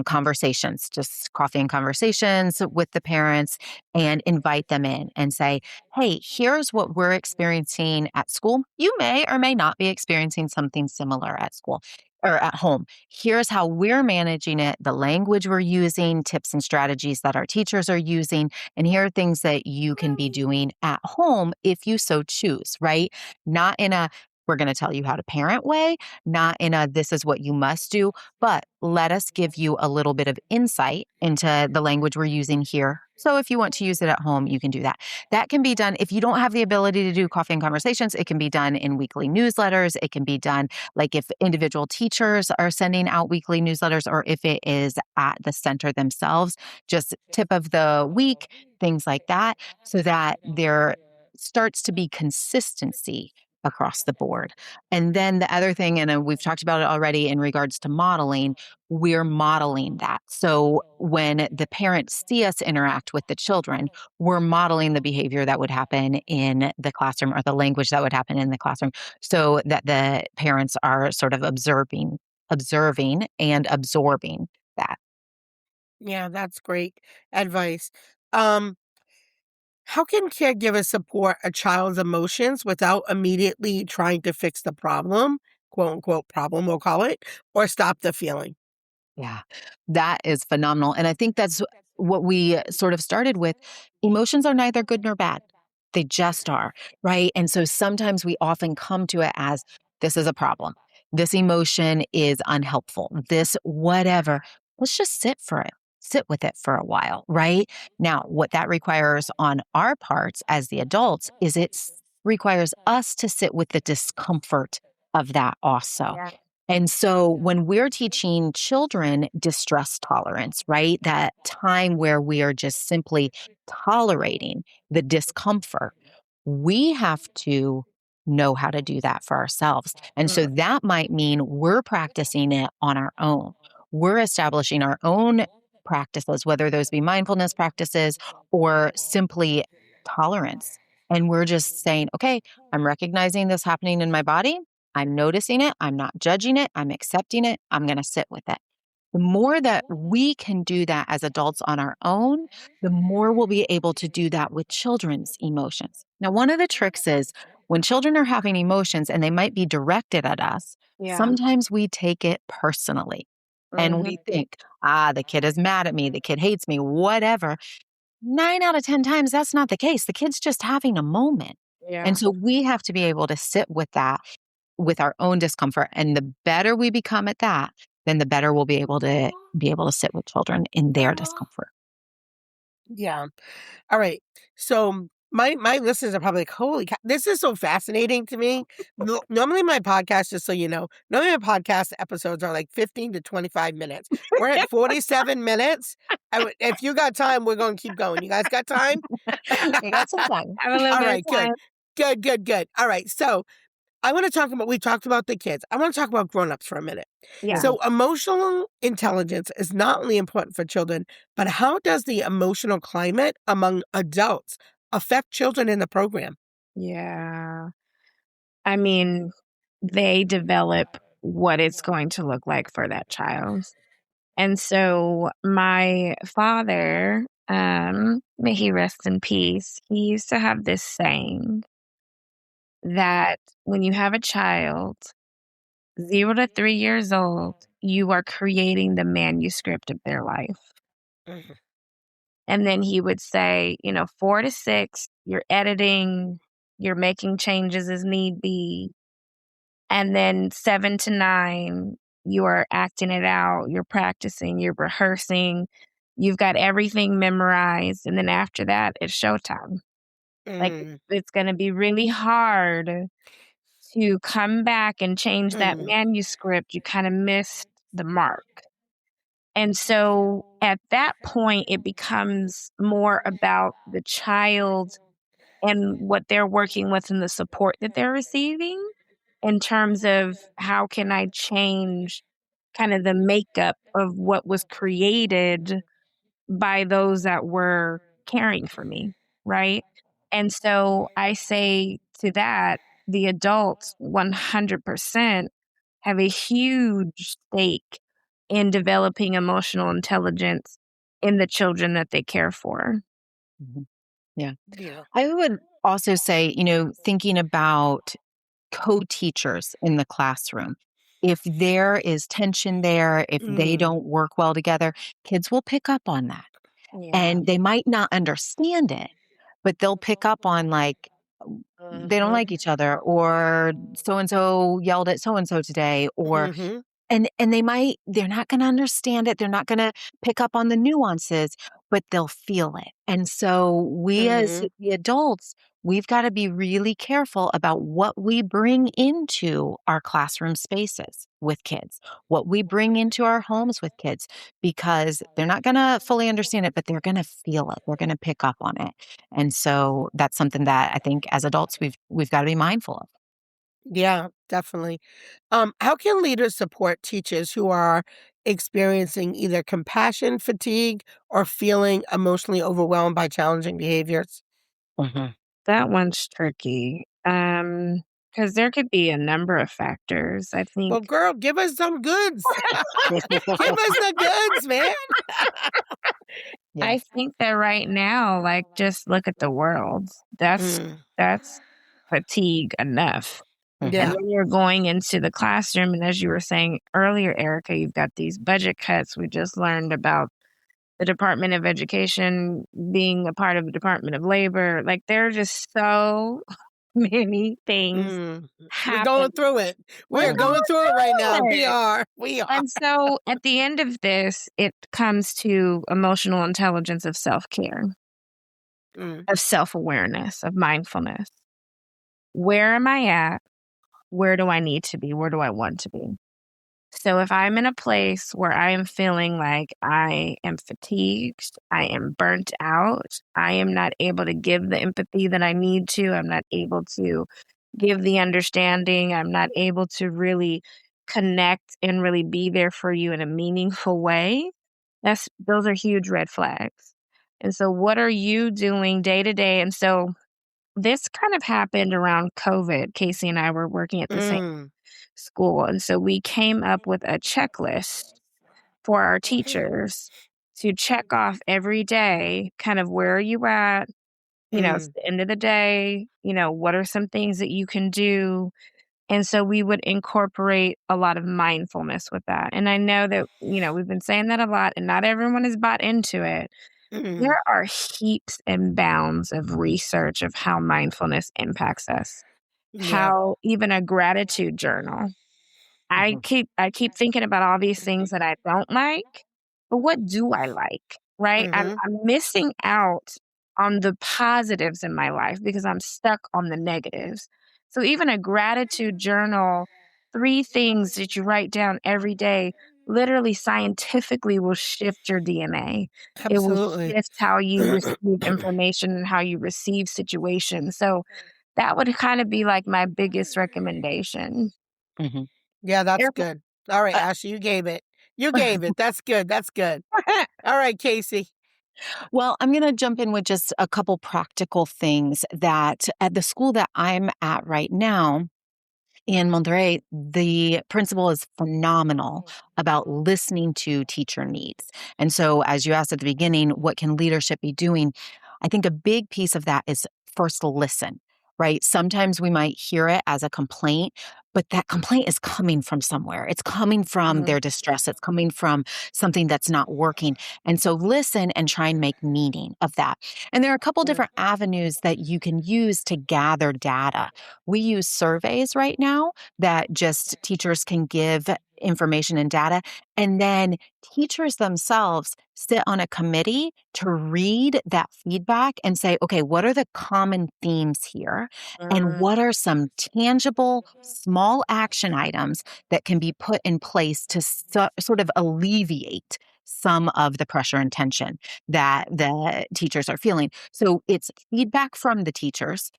conversations, just coffee and conversations with the parents and invite them in and say, hey, here's what we're experiencing at school. You may or may not be experiencing something similar at school or at home. Here's how we're managing it, the language we're using, tips and strategies that our teachers are using. And here are things that you can be doing at home if you so choose, right? Not in a we're going to tell you how to parent way, not in a this is what you must do, but let us give you a little bit of insight into the language we're using here. So if you want to use it at home, you can do that. That can be done if you don't have the ability to do coffee and conversations. It can be done in weekly newsletters. It can be done like if individual teachers are sending out weekly newsletters or if it is at the center themselves, just tip of the week, things like that, so that there starts to be consistency across the board. And then the other thing, and we've talked about it already in regards to modeling, we're modeling that. So when the parents see us interact with the children, we're modeling the behavior that would happen in the classroom or the language that would happen in the classroom so that the parents are sort of observing and absorbing that. Yeah, that's great advice. Um, how can caregivers support a child's emotions without immediately trying to fix the problem, quote unquote problem, we'll call it, or stop the feeling? Yeah, that is phenomenal. And I think that's what we sort of started with. Emotions are neither good nor bad, they just are, right? And so sometimes we often come to it as this is a problem. This emotion is unhelpful. This, whatever. Let's just sit with it for a while, right? Now, what that requires on our parts as the adults is requires us to sit with the discomfort of that also. Yeah. And so when we're teaching children distress tolerance, right? That time where we are just simply tolerating the discomfort, we have to know how to do that for ourselves. And so Mm. that might mean we're practicing it on our own. We're establishing our own practices, whether those be mindfulness practices or simply tolerance. And we're just saying, okay, I'm recognizing this happening in my body. I'm noticing it. I'm not judging it. I'm accepting it. I'm going to sit with it. The more that we can do that as adults on our own, the more we'll be able to do that with children's emotions. Now, one of the tricks is when children are having emotions and they might be directed at us, Yeah. sometimes we take it personally and Mhm. we think, the kid is mad at me, the kid hates me, whatever. 9 out of 10 times, that's not the case. The kid's just having a moment. And Yeah. so we have to be able to sit with that with our own discomfort. And the better we become at that, then the better we'll be able to sit with children in their discomfort. Yeah. All right. So my listeners are probably like, "Holy cow, this is so fascinating to me." Normally my podcast, just so you know, normally my podcast episodes are like 15 to 25 minutes. We're at 47 minutes. If you got time, we're going to keep going. You guys got time? You got some time. Have a little All bit of right, good. time. Good, good, good. All right. So I want to talk about, we talked about the kids. I want to talk about grown-ups for a minute. Yeah. So emotional intelligence is not only important for children, but how does the emotional climate among adults affect children in the program? Yeah. I mean, they develop what it's going to look like for that child. And so my father, may he rest in peace, he used to have this saying that when you have a child, 0 to 3 years old, you are creating the manuscript of their life. Mhm. And then he would say, 4 to 6, you're editing, you're making changes as need be. And then 7 to 9, you are acting it out, you're practicing, you're rehearsing, you've got everything memorized. And then after that, it's showtime. Like, Mm, it's going to be really hard to come back and change that mm, manuscript. You kind of missed the mark. And so at that point, it becomes more about the child and what they're working with and the support that they're receiving in terms of how can I change kind of the makeup of what was created by those that were caring for me, right? And so I say to that, the adults 100% have a huge stake in developing emotional intelligence in the children that they care for. Mhm. Yeah. yeah. I would also say, thinking about co-teachers in the classroom. If there is tension there, if they Mm, don't work well together, kids will pick up on that. Yeah. And they might not understand it, but they'll pick up on like they don't mhm, like each other, or so and so yelled at so and so today, or mhm, and they're not gonna understand it, they're not gonna pick up on the nuances, but they'll feel it. And so we as mhm. the adults, we've gotta be really careful about what we bring into our classroom spaces with kids, what we bring into our homes with kids, because they're not gonna fully understand it, but they're gonna feel it, they're gonna pick up on it. And so that's something that I think as adults we've gotta be mindful of. Yeah, definitely. How can leaders support teachers who are experiencing either compassion fatigue or feeling emotionally overwhelmed by challenging behaviors? Mhm. That one's tricky. Because there could be a number of factors. I Well, think girl, give us some goods. Give us the goods, man. Yeah. I think that right now, like, just look at the world. That's Mm, that's fatigue enough. And yeah. Mhm. then you're going into the classroom, and as you were saying earlier, Erica, you've got these budget cuts. We just learned about the Department of Education being a part of the Department of Labor. Like, there are just so many things Mm. We're going happening. through it. We're We are going through it right now. going We through it. are. We are. And so at the end of this, it comes to emotional intelligence of self-care, Mm, of self-awareness, of mindfulness. Where am I at? Where do I need to be? Where do I want to be? So if I'm in a place where I am feeling like I am fatigued, I am burnt out, I am not able to give the empathy that I need to, I'm not able to give the understanding, I'm not able to really connect and really be there for you in a meaningful way, those are huge red flags. And so what are you doing day to day? And so this kind of happened around COVID. Kacy and I were working at the same mm, school. And so we came up with a checklist for our teachers to check off every day, kind of where are you at? It's mm, the end of the day. What are some things that you can do? And so we would incorporate a lot of mindfulness with that. And I know that, we've been saying that a lot and not everyone is bought into it. mm. There are heaps and bounds of research of how mindfulness impacts us, Yeah. how even a gratitude journal. I Mhm. keep I keep thinking about all these things that I don't like, but what do I like, right? I'm Mhm. I'm missing out on the positives in my life because I'm stuck on the negatives. So even a gratitude journal, 3 things that you write down every day, literally scientifically will shift your DNA. It will Absolutely. shift how you receive information and how you receive situations. So that would kind of be like my biggest recommendation. Mhm. Yeah, that's Erica. good. All right, uh, Ashley, you gave it. You gave it. That's good. That's good. All right, Kacy. Well, I'm going to jump in with just a couple practical things that at the school that I'm at right now in Monterey, the principal is phenomenal about listening to teacher needs. And so, as you asked at the beginning, what can leadership be doing? I think a big piece of that is first listen, right? Sometimes we might hear it as a complaint, but that complaint is coming from somewhere. It's coming from Mhm. their distress. It's coming from something that's not working. And so listen and try and make meaning of that. And there are a couple Yeah. different avenues that you can use to gather data. We use surveys right now that just teachers can give information and data. And then teachers themselves sit on a committee to read that feedback and say, okay, what are the common themes here? And Mm. what are some tangible, small action items that can be put in place to sort of alleviate some of the pressure and tension that the teachers are feeling? So it's feedback from the teachers,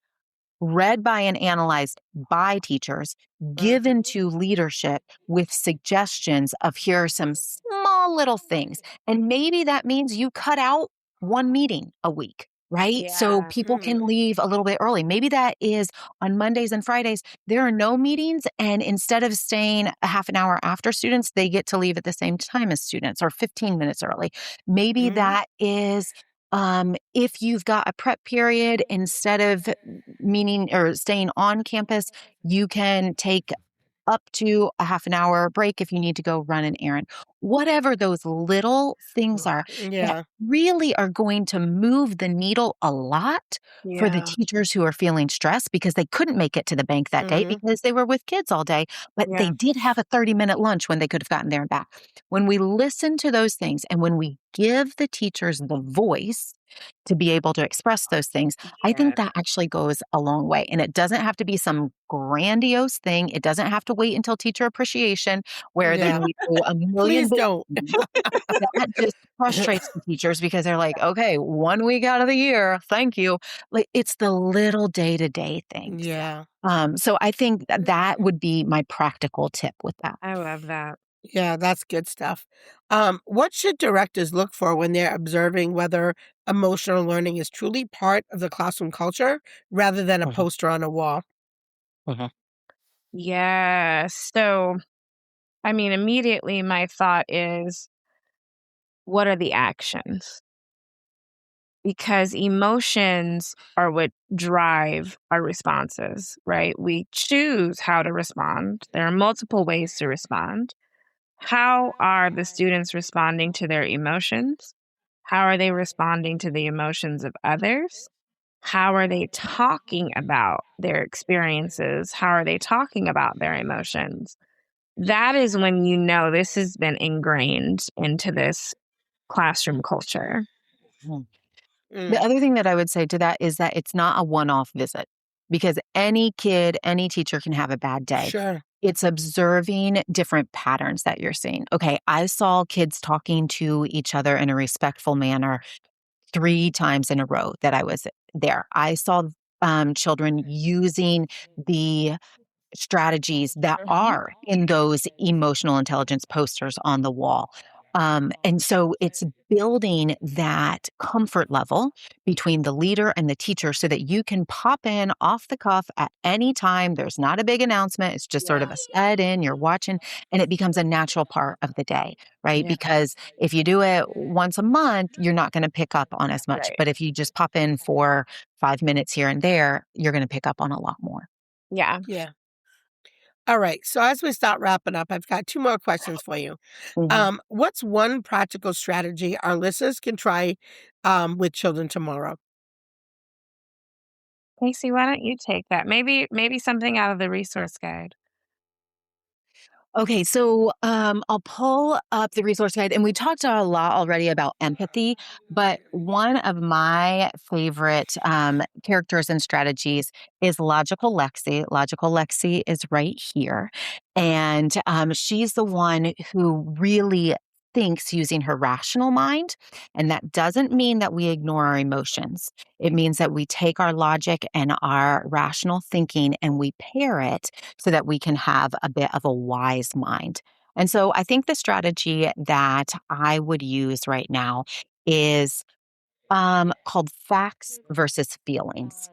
read by and analyzed by teachers, Mhm. given to leadership with suggestions of here are some small little things. And maybe that means you cut out one meeting a week, right? So Yeah. people Mhm. can leave a little bit early. Maybe that is on Mondays and Fridays, there are no meetings. And instead of staying a half an hour after students, they get to leave at the same time as students or 15 minutes early. Maybe Mhm. that is if you've got a prep period, instead of meaning or staying on campus, you can take up to a half an hour break if you need to go run an errand. Whatever those little things are that Yeah. really are going to move the needle a lot for the Yeah. teachers who are feeling stressed because they couldn't make it to the bank that day Mhm. because they were with kids all day, but they Yeah. did have a 30-minute lunch when they could have gotten there and back. When we listen to those things and when we give the teachers the voice to be able to express those things, I Yeah. think that actually goes a long way. And it doesn't have to be some grandiose thing. It doesn't have to wait until teacher appreciation where they Yeah. need to do a million Please bullet don't. points. That just frustrates the teachers because they're like, okay, 1 week out of the year, thank you. Like it's the little day-to-day things. Yeah. So I think that would be my practical tip with that. I love that. Yeah, that's good stuff. What should directors look for when they're observing whether emotional learning is truly part of the classroom culture rather than a Mhm, poster on a wall? mhm, Yeah. So, I mean, immediately my thought is, what are the actions? Because emotions are what drive our responses, right? We choose how to respond. There are multiple ways to respond. How are the students responding to their emotions? How are they responding to the emotions of others? How are they talking about their experiences? How are they talking about their emotions? That is when you know this has been ingrained into this classroom culture. mhm. The Mm, other thing that I would say to that is that it's not a one-off visit because any kid, any teacher can have a bad day. sure. It's observing different patterns that you're seeing. Okay, I saw kids talking to each other in a respectful manner 3 times in a row that I was there. I saw children using the strategies that Mhm. are in those emotional intelligence posters on the wall. And so it's building that comfort level between the leader and the teacher so that you can pop in off the cuff at any time. There's not a big announcement. It's just sort of Yeah. a set in, you're watching, and it becomes a natural part of the day, right? Yeah. Because if you do it once a month, you're not going to pick up on as much. Right. But if you just pop in for 5 minutes here and there, you're going to pick up on a lot more. Yeah. Yeah. All right. So as we start wrapping up, I've got two more questions for you. Mhm. What's one practical strategy our listeners can try with children tomorrow? Casey, why don't you take that? Maybe something out of the resource guide. Okay, so I'll pull up the resource guide, and we talked a lot already about empathy. But one of my favorite characters and strategies is Logical Lexi. Logical Lexi is right here, and she's the one who really thinks using her rational mind, and that doesn't mean that we ignore our emotions. It means that we take our logic and our rational thinking and we pair it so that we can have a bit of a wise mind. And so I think the strategy that I would use right now is called facts versus feelings.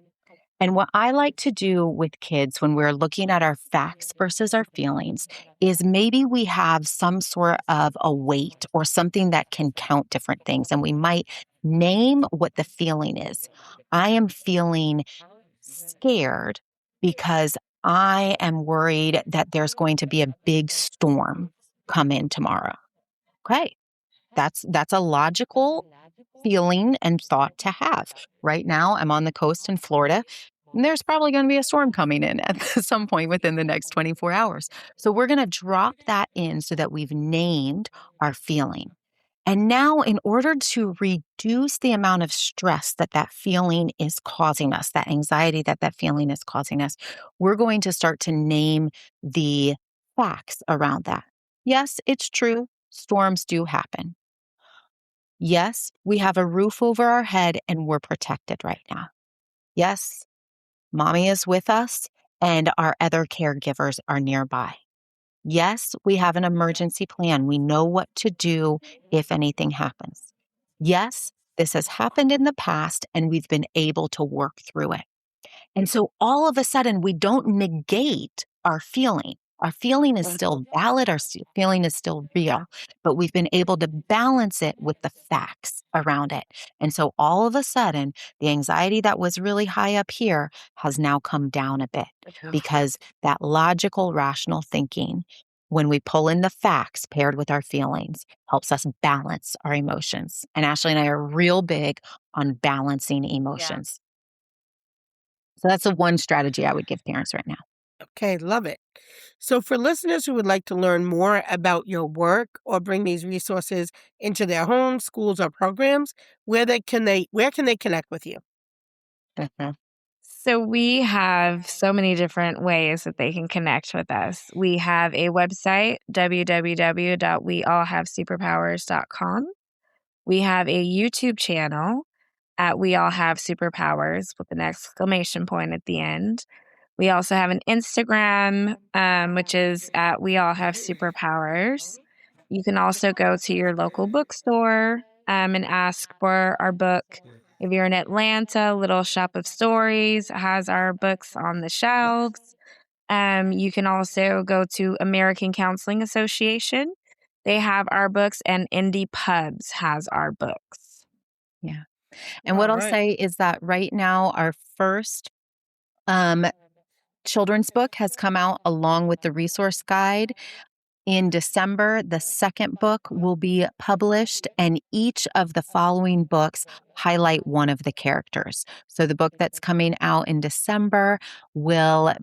And what I like to do with kids when we're looking at our facts versus our feelings is maybe we have some sort of a weight or something that can count different things. And we might name what the feeling is. I am feeling scared because I am worried that there's going to be a big storm come in tomorrow. Okay. That's a logical feeling and thought to have. Right now, I'm on the coast in Florida. And there's probably going to be a storm coming in at some point within the next 24 hours. So we're going to drop that in so that we've named our feeling. And now, in order to reduce the amount of stress that that feeling is causing us, that anxiety that that feeling is causing us, we're going to start to name the facts around that. Yes, it's true. Storms do happen. Yes, we have a roof over our head and we're protected right now. Yes, mommy is with us and our other caregivers are nearby. Yes, we have an emergency plan. We know what to do if anything happens. Yes, this has happened in the past and we've been able to work through it. And so all of a sudden, we don't negate our feeling. Our feeling is still valid. Our feeling is still real, but we've been able to balance it with the facts around it. And so all of a sudden, the anxiety that was really high up here has now come down a bit because that logical, rational thinking, when we pull in the facts paired with our feelings, helps us balance our emotions. And Ashley and I are real big on balancing emotions. So that's the one strategy I would give parents right now. Okay, love it. So for listeners who would like to learn more about your work or bring these resources into their homes, schools, or programs, where can they connect with you? So we have so many different ways that they can connect with us. We have a website, www.weallhavesuperpowers.com. We have a YouTube channel at We All Have Superpowers with an exclamation point at the end. We also have an Instagram, which is at We All Have Superpowers. You can also go to your local bookstore and ask for our book. If you're in Atlanta, Little Shop of Stories has our books on the shelves. You can also go to American Counseling Association. They have our books, and Indie Pubs has our books. Yeah. And what I'll say is that right now, our first children's book has come out along with the resource guide. In December, the second book will be published, and each of the following books highlight one of the characters. So the book that's coming out in December will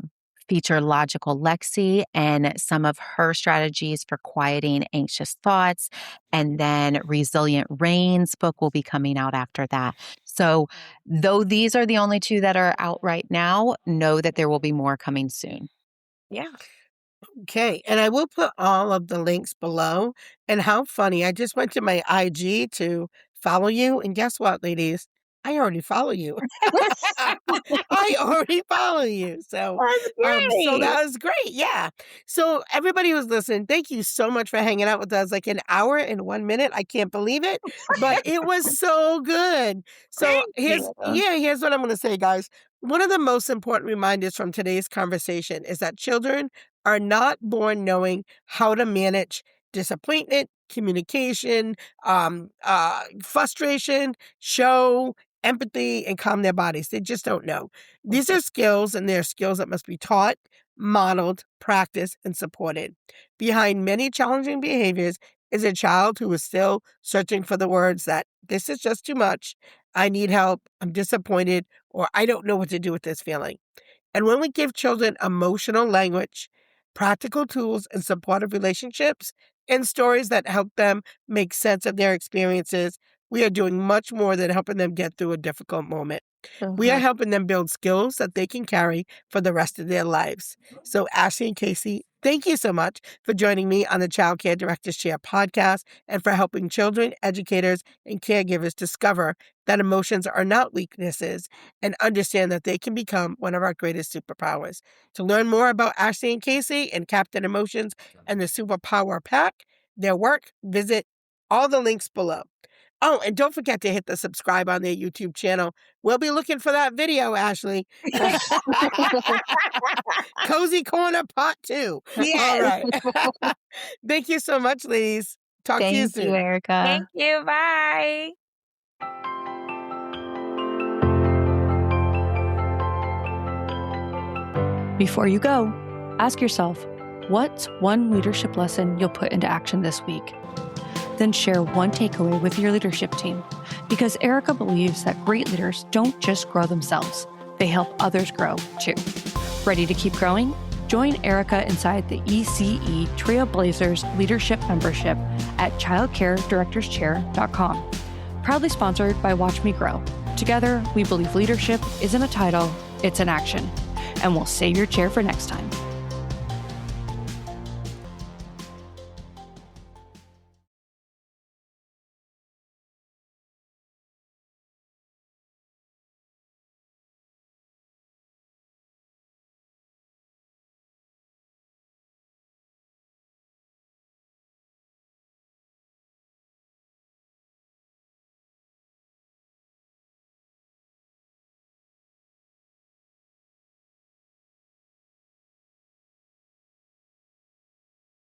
feature Logical Lexi and some of her strategies for quieting anxious thoughts. And then Resilient Rain's book will be coming out after that. So though these are the only two that are out right now, know that there will be more coming soon. Yeah. Okay, and I will put all of the links below. And how funny, I just went to my IG to follow you, and guess what, ladies? I already follow you. I already follow you. So that was great. Yeah. So everybody who's listening, thank you so much for hanging out with us. Like an hour and 1 minute. I can't believe it, but it was so good. So here's what I'm going to say, guys. One of the most important reminders from today's conversation is that children are not born knowing how to manage disappointment, communication, frustration, show empathy, and calm their bodies. They just don't know. These are skills, and they're skills that must be taught, modeled, practiced, and supported. Behind many challenging behaviors is a child who is still searching for the words that this is just too much, I need help, I'm disappointed, or I don't know what to do with this feeling. And when we give children emotional language, practical tools, and supportive relationships, and stories that help them make sense of their experiences, we are doing much more than helping them get through a difficult moment. We are helping them build skills that they can carry for the rest of their lives. So Ashley and Kacy, thank you so much for joining me on the Child Care Directors Share podcast and for helping children, educators, and caregivers discover that emotions are not weaknesses and understand that they can become one of our greatest superpowers. To learn more about Ashley and Kacy and Captain Emotions and the Superpower Pack, their work, visit all the links below. Oh, and don't forget to hit the subscribe on their YouTube channel. We'll be looking for that video, Ashley. Cozy Corner Part 2. Yes. All right. Thank you so much, ladies. Talk to you soon. Thank you, Erica. Thank you. Bye. Before you go, ask yourself, what's one leadership lesson you'll put into action this week? Then share one takeaway with your leadership team, because Erica believes that great leaders don't just grow themselves, they help others grow too. Ready to keep growing? Join Erica inside the ECE Trailblazers Leadership Membership at childcaredirectorschair.com. Proudly sponsored by Watch Me Grow. Together, we believe leadership isn't a title, it's an action. And we'll save your chair for next time.